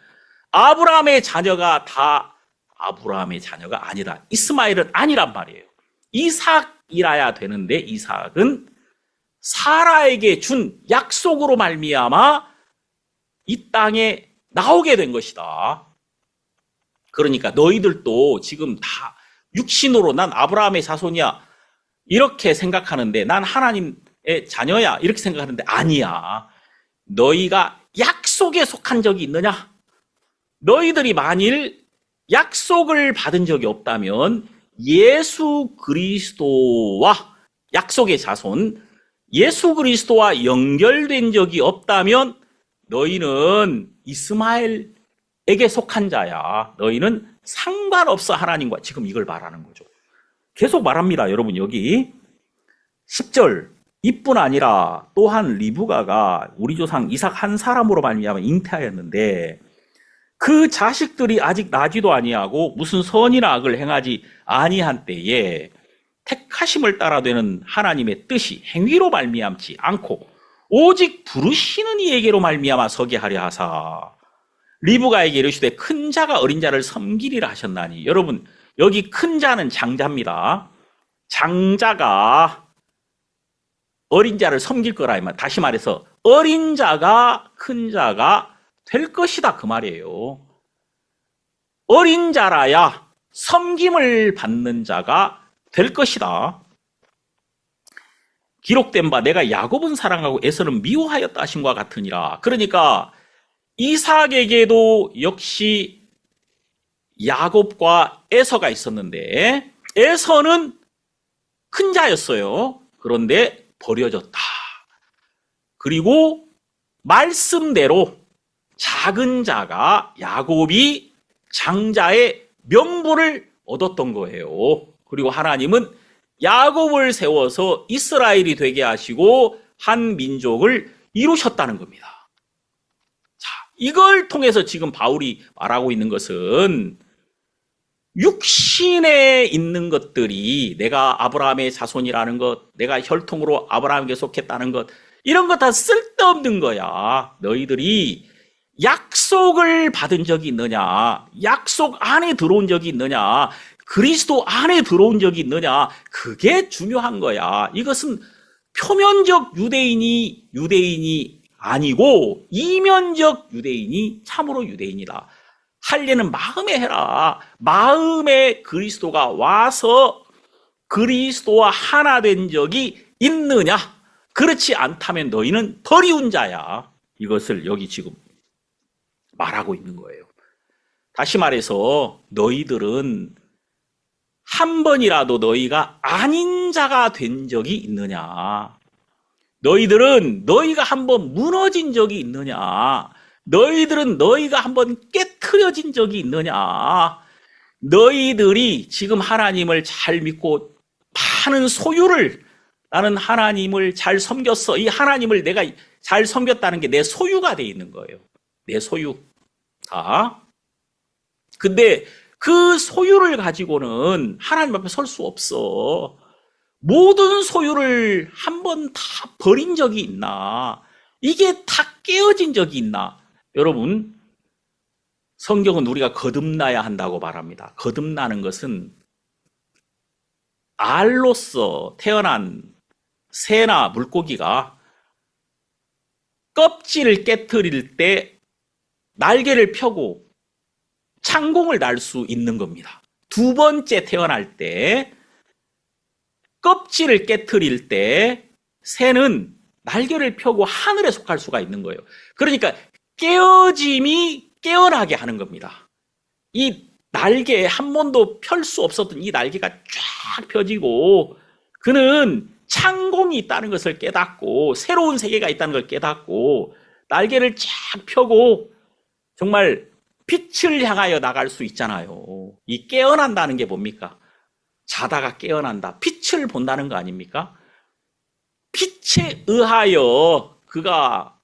아브라함의 자녀가 다 아브라함의 자녀가 아니다. 이스마엘은 아니란 말이에요. 이삭이라야 되는데 이삭은 사라에게 준 약속으로 말미암아 이 땅에 나오게 된 것이다. 그러니까 너희들도 지금 다 육신으로 난 아브라함의 자손이야 이렇게 생각하는데 난 하나님 자녀야 이렇게 생각하는데 아니야. 너희가 약속에 속한 적이 있느냐? 너희들이 만일 약속을 받은 적이 없다면 예수 그리스도와 약속의 자손, 예수 그리스도와 연결된 적이 없다면 너희는 이스마엘에게 속한 자야. 너희는 상관없어 하나님과. 지금 이걸 말하는 거죠. 계속 말합니다. 여러분 여기 10절 이뿐 아니라 또한 리브가가 우리 조상 이삭 한 사람으로 말미암아 잉태하였는데 그 자식들이 아직 나지도 아니하고 무슨 선이나 악을 행하지 아니한 때에 택하심을 따라 되는 하나님의 뜻이 행위로 말미암지 않고 오직 부르시는 이에게로 말미암아 서게 하려 하사 리브가에게 이르시되 큰 자가 어린 자를 섬기리라 하셨나니. 여러분 여기 큰 자는 장자입니다. 장자가 어린 자를 섬길 거라. 다시 말해서 어린 자가 큰 자가 될 것이다 그 말이에요. 어린 자라야 섬김을 받는 자가 될 것이다. 기록된 바 내가 야곱은 사랑하고 에서는 미워하였다 하심과 같으니라. 그러니까 이삭에게도 역시 야곱과 에서가 있었는데 에서는 큰 자였어요. 그런데 버려졌다. 그리고 말씀대로 작은 자가 야곱이 장자의 명분을 얻었던 거예요. 그리고 하나님은 야곱을 세워서 이스라엘이 되게 하시고 한 민족을 이루셨다는 겁니다. 자, 이걸 통해서 지금 바울이 말하고 있는 것은 육신에 있는 것들이 내가 아브라함의 자손이라는 것, 내가 혈통으로 아브라함에게 속했다는 것, 이런 거 다 쓸데없는 거야. 너희들이 약속을 받은 적이 있느냐? 약속 안에 들어온 적이 있느냐? 그리스도 안에 들어온 적이 있느냐? 그게 중요한 거야. 이것은 표면적 유대인이 아니고 이면적 유대인이 참으로 유대인이다. 할례는 마음에 해라. 마음에 그리스도가 와서 그리스도와 하나 된 적이 있느냐? 그렇지 않다면 너희는 버리운 자야. 이것을 여기 지금 말하고 있는 거예요. 다시 말해서 너희들은 한 번이라도 너희가 아닌 자가 된 적이 있느냐? 너희들은 너희가 한번 무너진 적이 있느냐? 너희들은 너희가 한번 깨트려진 적이 있느냐? 너희들이 지금 하나님을 잘 믿고 많은 소유를, 나는 하나님을 잘 섬겼어. 이 하나님을 내가 잘 섬겼다는 게 내 소유가 돼 있는 거예요. 내 소유. 다. 근데 그 소유를 가지고는 하나님 앞에 설 수 없어. 모든 소유를 한 번 다 버린 적이 있나? 이게 다 깨어진 적이 있나? 여러분, 성경은 우리가 거듭나야 한다고 말합니다. 거듭나는 것은 알로서 태어난 새나 물고기가 껍질을 깨트릴 때 날개를 펴고 창공을 날 수 있는 겁니다. 두 번째 태어날 때 껍질을 깨트릴 때 새는 날개를 펴고 하늘에 속할 수가 있는 거예요. 그러니까 깨어짐이 깨어나게 하는 겁니다. 이 날개, 한 번도 펼 수 없었던 이 날개가 쫙 펴지고 그는 창공이 있다는 것을 깨닫고 새로운 세계가 있다는 걸 깨닫고 날개를 쫙 펴고 정말 빛을 향하여 나갈 수 있잖아요. 이 깨어난다는 게 뭡니까? 자다가 깨어난다. 빛을 본다는 거 아닙니까? 빛에 의하여 그가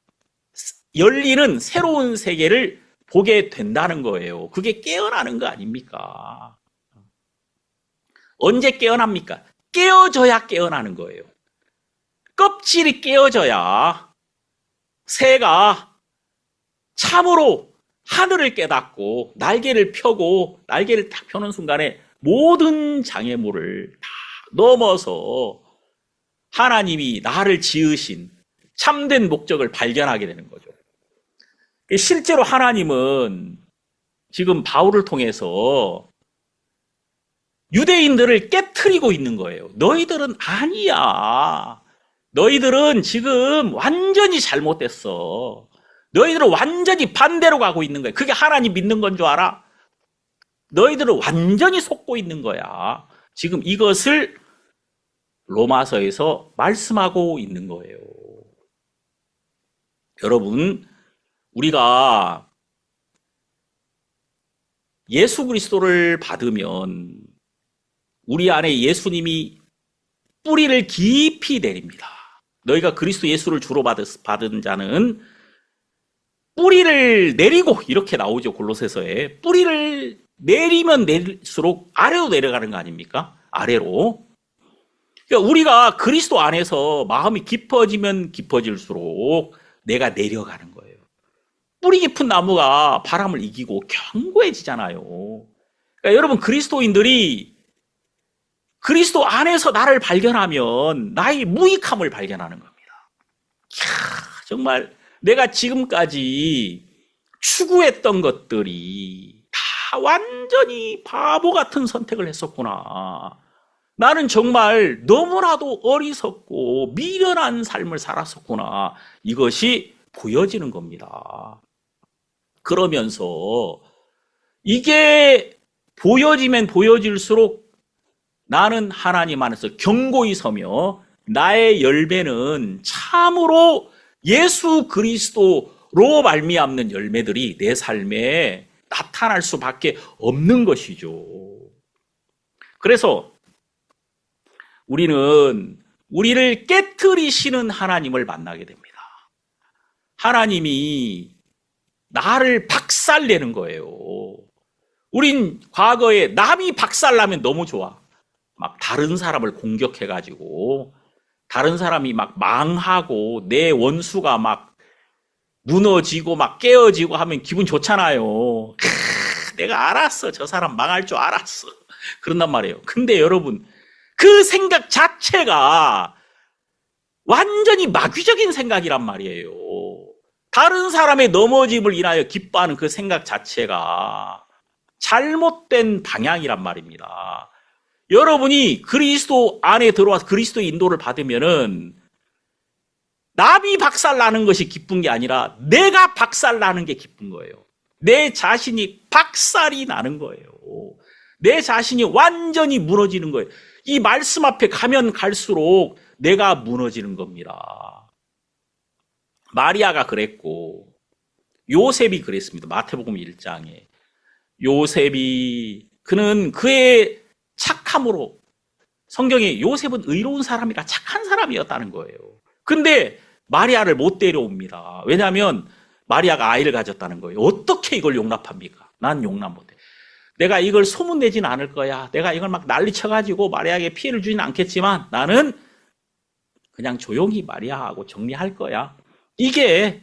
열리는 새로운 세계를 보게 된다는 거예요. 그게 깨어나는 거 아닙니까? 언제 깨어납니까? 깨어져야 깨어나는 거예요. 껍질이 깨어져야 새가 참으로 하늘을 깨닫고 날개를 펴고 날개를 딱 펴는 순간에 모든 장애물을 다 넘어서 하나님이 나를 지으신 참된 목적을 발견하게 되는 거죠. 실제로 하나님은 지금 바울을 통해서 유대인들을 깨트리고 있는 거예요. 너희들은 아니야. 너희들은 지금 완전히 잘못됐어. 너희들은 완전히 반대로 가고 있는 거야. 그게 하나님 믿는 건 줄 알아? 너희들은 완전히 속고 있는 거야. 지금 이것을 로마서에서 말씀하고 있는 거예요. 여러분, 우리가 예수 그리스도를 받으면 우리 안에 예수님이 뿌리를 깊이 내립니다. 너희가 그리스도 예수를 주로 받은 자는 뿌리를 내리고, 이렇게 나오죠, 골로새서에. 뿌리를 내리면 내릴수록 아래로 내려가는 거 아닙니까? 아래로. 그러니까 우리가 그리스도 안에서 마음이 깊어지면 깊어질수록 내가 내려가는 거예요. 뿌리 깊은 나무가 바람을 이기고 견고해지잖아요. 그러니까 여러분, 그리스도인들이 그리스도 안에서 나를 발견하면 나의 무익함을 발견하는 겁니다. 정말 내가 지금까지 추구했던 것들이 다 완전히 바보 같은 선택을 했었구나. 나는 정말 너무나도 어리석고 미련한 삶을 살았었구나. 이것이 보여지는 겁니다. 그러면서 이게 보여지면 보여질수록 나는 하나님 안에서 견고히 서며 나의 열매는 참으로 예수 그리스도로 말미암는 열매들이 내 삶에 나타날 수밖에 없는 것이죠. 그래서 우리를 깨트리시는 하나님을 만나게 됩니다. 하나님이 나를 박살내는 거예요. 우린 과거에 남이 박살나면 너무 좋아. 막 다른 사람을 공격해가지고 다른 사람이 막 망하고 내 원수가 막 무너지고 막 깨어지고 하면 기분 좋잖아요. 내가 알았어. 저 사람 망할 줄 알았어. 그런단 말이에요. 근데 여러분, 그 생각 자체가 완전히 마귀적인 생각이란 말이에요. 다른 사람의 넘어짐을 인하여 기뻐하는 그 생각 자체가 잘못된 방향이란 말입니다. 여러분이 그리스도 안에 들어와서 그리스도의 인도를 받으면은 남이 박살나는 것이 기쁜 게 아니라 내가 박살나는 게 기쁜 거예요. 내 자신이 박살이 나는 거예요. 내 자신이 완전히 무너지는 거예요. 이 말씀 앞에 가면 갈수록 내가 무너지는 겁니다. 마리아가 그랬고 요셉이 그랬습니다. 마태복음 1장에 요셉이 그는 그의 착함으로 성경에 요셉은 의로운 사람이라 착한 사람이었다는 거예요. 근데 마리아를 못 데려옵니다. 왜냐하면 마리아가 아이를 가졌다는 거예요. 어떻게 이걸 용납합니까? 난 용납 못해. 내가 이걸 소문내진 않을 거야. 내가 이걸 막 난리쳐가지고 마리아에게 피해를 주진 않겠지만 나는 그냥 조용히 마리아하고 정리할 거야. 이게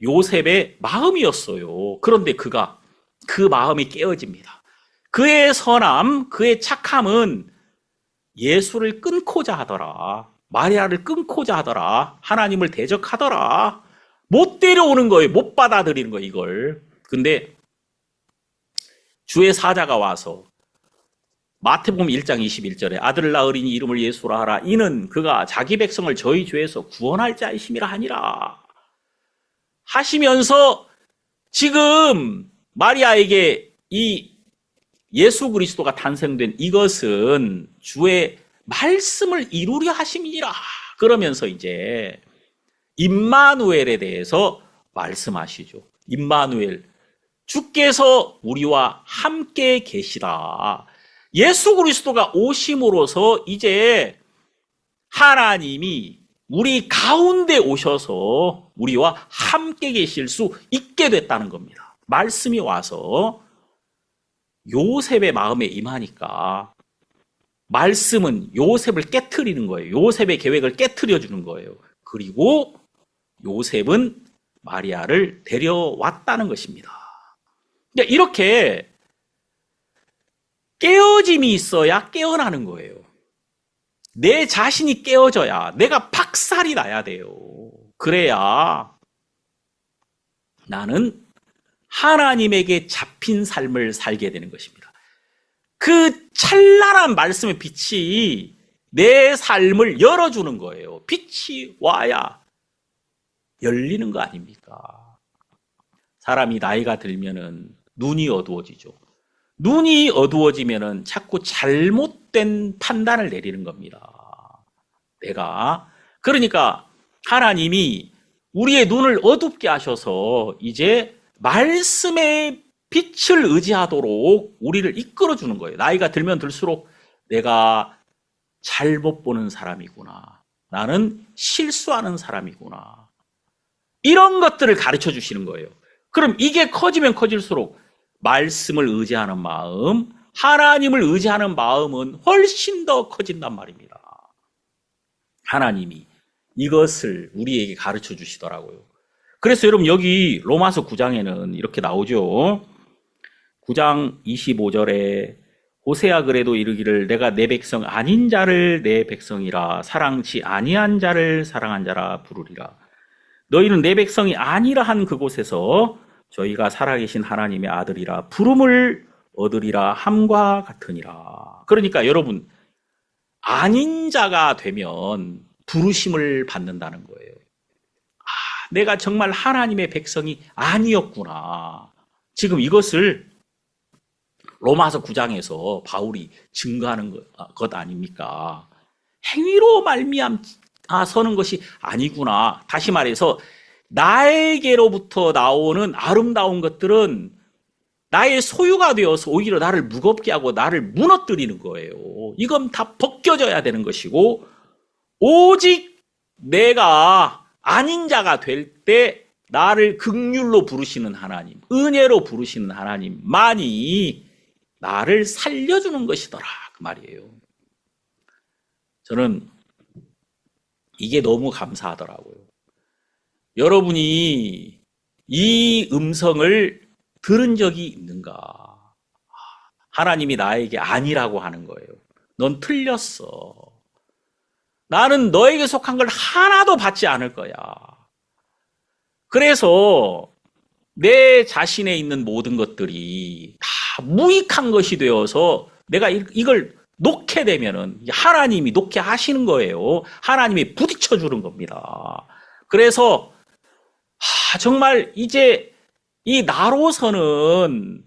요셉의 마음이었어요. 그런데 그가 그 마음이 깨어집니다. 그의 선함, 그의 착함은 예수를 끊고자 하더라. 마리아를 끊고자 하더라. 하나님을 대적하더라. 못 데려오는 거예요. 못 받아들이는 거예요, 이걸. 근데 주의 사자가 와서 마태복음 1장 21절에 아들을 낳으리니 이름을 예수라 하라. 이는 그가 자기 백성을 저희 죄에서 구원할 자이심이라 하니라. 하시면서 지금 마리아에게 이 예수 그리스도가 탄생된 이것은 주의 말씀을 이루려 하심이니라. 그러면서 이제 임마누엘에 대해서 말씀하시죠. 임마누엘, 주께서 우리와 함께 계시다. 예수 그리스도가 오심으로써 이제 하나님이 우리 가운데 오셔서 우리와 함께 계실 수 있게 됐다는 겁니다. 말씀이 와서 요셉의 마음에 임하니까 말씀은 요셉을 깨트리는 거예요. 요셉의 계획을 깨트려 주는 거예요. 그리고 요셉은 마리아를 데려왔다는 것입니다. 그러니까 이렇게 깨어짐이 있어야 깨어나는 거예요. 내 자신이 깨어져야 내가 박살이 나야 돼요. 그래야 나는 하나님에게 잡힌 삶을 살게 되는 것입니다. 그 찬란한 말씀의 빛이 내 삶을 열어주는 거예요. 빛이 와야 열리는 거 아닙니까? 사람이 나이가 들면은 눈이 어두워지죠. 눈이 어두워지면은 자꾸 잘못된 판단을 내리는 겁니다. 그러니까 하나님이 우리의 눈을 어둡게 하셔서 이제 말씀의 빛을 의지하도록 우리를 이끌어 주는 거예요. 나이가 들면 들수록 내가 잘못 보는 사람이구나. 나는 실수하는 사람이구나. 이런 것들을 가르쳐 주시는 거예요. 그럼 이게 커지면 커질수록 말씀을 의지하는 마음, 하나님을 의지하는 마음은 훨씬 더 커진단 말입니다. 하나님이 이것을 우리에게 가르쳐 주시더라고요. 그래서 여러분 여기 로마서 9장에는 이렇게 나오죠. 9장 25절에 호세아 그래도 이르기를 내가 내 백성 아닌 자를 내 백성이라 사랑치 아니한 자를 사랑한 자라 부르리라. 너희는 내 백성이 아니라 한 그곳에서 저희가 살아계신 하나님의 아들이라 부름을 얻으리라 함과 같으니라. 그러니까 여러분 아닌 자가 되면 부르심을 받는다는 거예요. 내가 정말 하나님의 백성이 아니었구나. 지금 이것을 로마서 9장에서 바울이 증거하는 것 아닙니까? 행위로 말미암아서는 것이 아니구나. 다시 말해서 나에게로부터 나오는 아름다운 것들은 나의 소유가 되어서 오히려 나를 무겁게 하고 나를 무너뜨리는 거예요. 이건 다 벗겨져야 되는 것이고 오직 내가 아닌 자가 될 때 나를 긍휼로 부르시는 하나님, 은혜로 부르시는 하나님만이 나를 살려주는 것이더라 그 말이에요. 저는 이게 너무 감사하더라고요. 여러분이 이 음성을 들은 적이 있는가? 하나님이 나에게 아니라고 하는 거예요. 넌 틀렸어. 나는 너에게 속한 걸 하나도 받지 않을 거야. 그래서 내 자신에 있는 모든 것들이 다 무익한 것이 되어서 내가 이걸 놓게 되면은 하나님이 놓게 하시는 거예요. 하나님이 부딪혀 주는 겁니다. 그래서 정말 이제 이 나로서는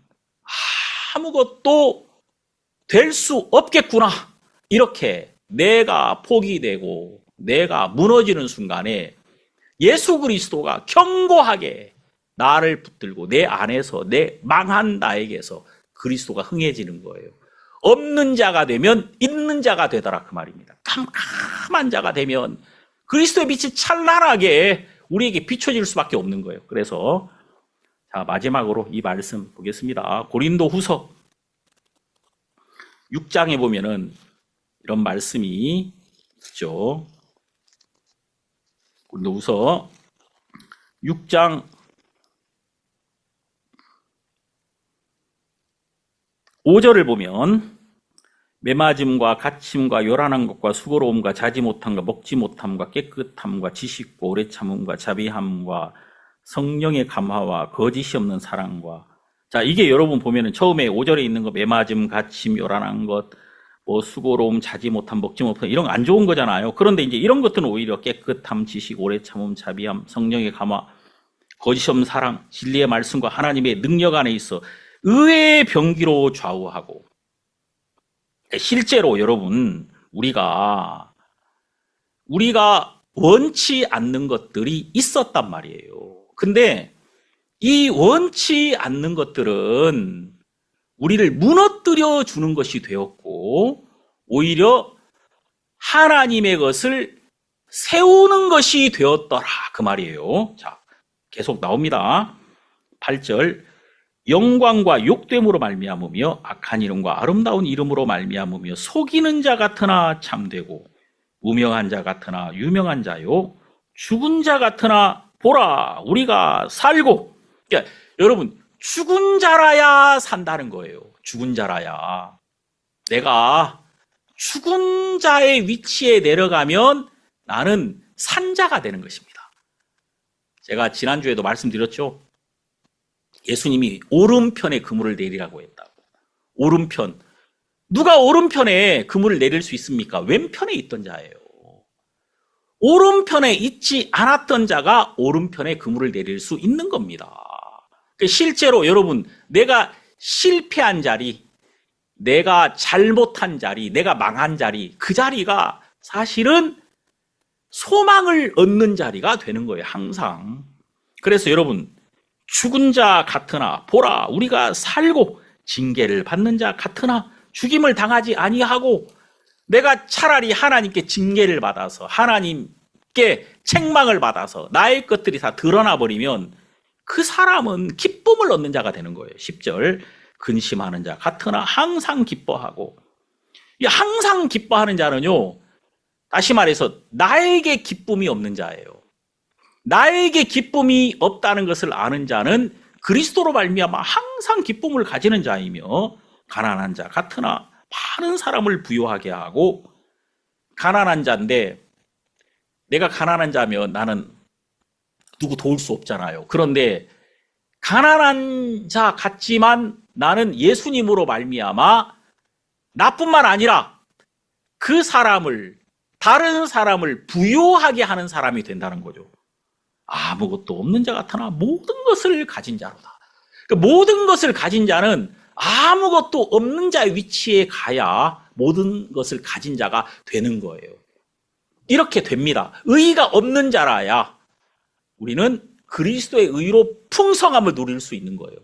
아무것도 될 수 없겠구나. 이렇게 내가 포기되고 내가 무너지는 순간에 예수 그리스도가 견고하게 나를 붙들고 내 안에서 내 망한 나에게서 그리스도가 흥해지는 거예요. 없는 자가 되면 있는 자가 되더라 그 말입니다. 깜깜한 자가 되면 그리스도의 빛이 찬란하게 우리에게 비춰질 수밖에 없는 거예요. 그래서 자 마지막으로 이 말씀 보겠습니다. 고린도 후서 6장에 보면은 이런 말씀이 있죠. 고린도 후서 6장 5절을 보면 매맞음과 갇힘과 요란한 것과 수고로움과 자지 못함과 먹지 못함과 깨끗함과 지식과 오래 참음과 자비함과 성령의 감화와 거짓이 없는 사랑과 자 이게 여러분 보면은 처음에 5절에 있는 거 매맞음, 갇힘, 요란한 것, 뭐 수고로움, 자지 못함, 먹지 못함 이런 거 안 좋은 거잖아요. 그런데 이제 이런 것들은 오히려 깨끗함, 지식, 오래 참음, 자비함, 성령의 감화, 거짓이 없는 사랑, 진리의 말씀과 하나님의 능력 안에 있어 의의 병기로 좌우하고 실제로 여러분 우리가 원치 않는 것들이 있었단 말이에요. 근데 이 원치 않는 것들은 우리를 무너뜨려 주는 것이 되었고 오히려 하나님의 것을 세우는 것이 되었더라 그 말이에요. 자, 계속 나옵니다. 8절 영광과 욕됨으로 말미암으며 악한 이름과 아름다운 이름으로 말미암으며 속이는 자 같으나 참되고 무명한 자 같으나 유명한 자요 죽은 자 같으나 보라 우리가 살고 그러니까 여러분 죽은 자라야 산다는 거예요. 죽은 자라야 내가 죽은 자의 위치에 내려가면 나는 산 자가 되는 것입니다. 제가 지난주에도 말씀드렸죠. 예수님이 오른편에 그물을 내리라고 했다고. 오른편 누가 오른편에 그물을 내릴 수 있습니까? 왼편에 있던 자예요. 오른편에 있지 않았던 자가 오른편에 그물을 내릴 수 있는 겁니다. 실제로 여러분, 내가 실패한 자리, 내가 잘못한 자리, 내가 망한 자리, 그 자리가 사실은 소망을 얻는 자리가 되는 거예요, 항상. 그래서 여러분, 죽은 자 같으나 보라, 우리가 살고 징계를 받는 자 같으나 죽임을 당하지 아니하고, 내가 차라리 하나님께 징계를 받아서 하나님께 책망을 받아서 나의 것들이 다 드러나 버리면 그 사람은 기쁨을 얻는 자가 되는 거예요. 10절, 근심하는 자 같으나 항상 기뻐하고. 이 항상 기뻐하는 자는요, 다시 말해서 나에게 기쁨이 없는 자예요. 나에게 기쁨이 없다는 것을 아는 자는 그리스도로 말미암아 항상 기쁨을 가지는 자이며, 가난한 자 같으나 많은 사람을 부유하게 하고. 가난한 자인데, 내가 가난한 자면 나는 누구 도울 수 없잖아요. 그런데 가난한 자 같지만 나는 예수님으로 말미암아 나뿐만 아니라 그 사람을, 다른 사람을 부유하게 하는 사람이 된다는 거죠. 아무것도 없는 자 같으나 모든 것을 가진 자로다. 그러니까 모든 것을 가진 자는 아무것도 없는 자의 위치에 가야 모든 것을 가진 자가 되는 거예요. 이렇게 됩니다. 의가 없는 자라야 우리는 그리스도의 의로 풍성함을 누릴 수 있는 거예요.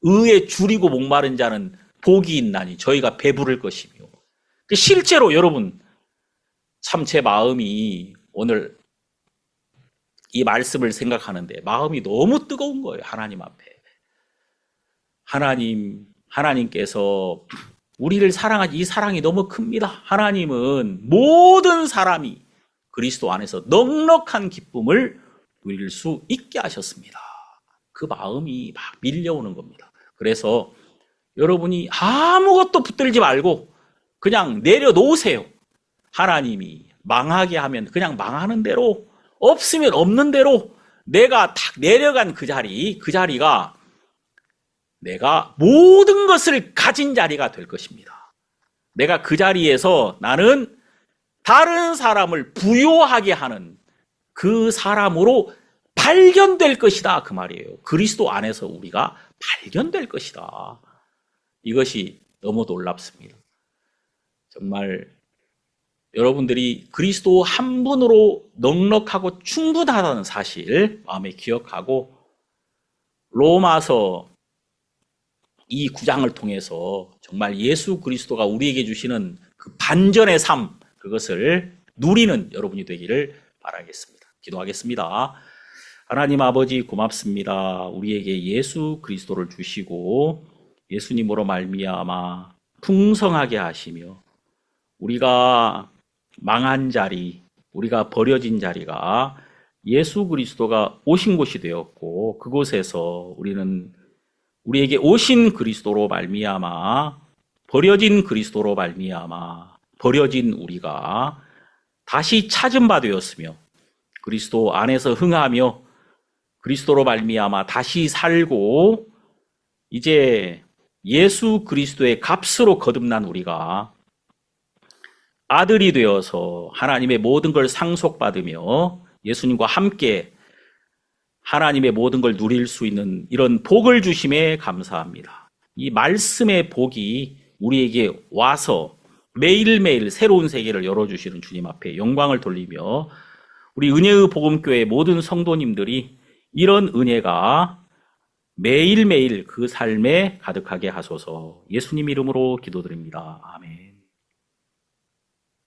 의에 줄이고 목마른 자는 복이 있나니 저희가 배부를 것이며. 실제로 여러분, 참 제 마음이 오늘 이 말씀을 생각하는데 마음이 너무 뜨거운 거예요. 하나님 앞에. 하나님께서 우리를 사랑하지, 이 사랑이 너무 큽니다. 하나님은 모든 사람이 그리스도 안에서 넉넉한 기쁨을 누릴 수 있게 하셨습니다. 그 마음이 막 밀려오는 겁니다. 그래서 여러분이 아무것도 붙들지 말고 그냥 내려놓으세요. 하나님이 망하게 하면 그냥 망하는 대로, 없으면 없는 대로 내가 딱 내려간 그 자리가 내가 모든 것을 가진 자리가 될 것입니다. 내가 그 자리에서 나는 다른 사람을 부요하게 하는 그 사람으로 발견될 것이다, 그 말이에요. 그리스도 안에서 우리가 발견될 것이다. 이것이 너무 놀랍습니다. 정말 여러분들이 그리스도 한 분으로 넉넉하고 충분하다는 사실 마음에 기억하고, 로마서 이 9장을 통해서 정말 예수 그리스도가 우리에게 주시는 그 반전의 삶, 그것을 누리는 여러분이 되기를 바라겠습니다. 기도하겠습니다. 하나님 아버지, 고맙습니다. 우리에게 예수 그리스도를 주시고 예수님으로 말미암아 풍성하게 하시며, 우리가 망한 자리, 우리가 버려진 자리가 예수 그리스도가 오신 곳이 되었고, 그곳에서 우리는 우리에게 오신 그리스도로 말미암아, 버려진 그리스도로 말미암아 버려진 우리가 다시 찾은 바 되었으며, 그리스도 안에서 흥하며 그리스도로 말미암아 다시 살고, 이제 예수 그리스도의 값으로 거듭난 우리가 아들이 되어서 하나님의 모든 걸 상속받으며 예수님과 함께 하나님의 모든 걸 누릴 수 있는 이런 복을 주심에 감사합니다. 이 말씀의 복이 우리에게 와서 매일매일 새로운 세계를 열어주시는 주님 앞에 영광을 돌리며, 우리 은혜의 복음교회 모든 성도님들이 이런 은혜가 매일매일 그 삶에 가득하게 하소서. 예수님 이름으로 기도드립니다. 아멘.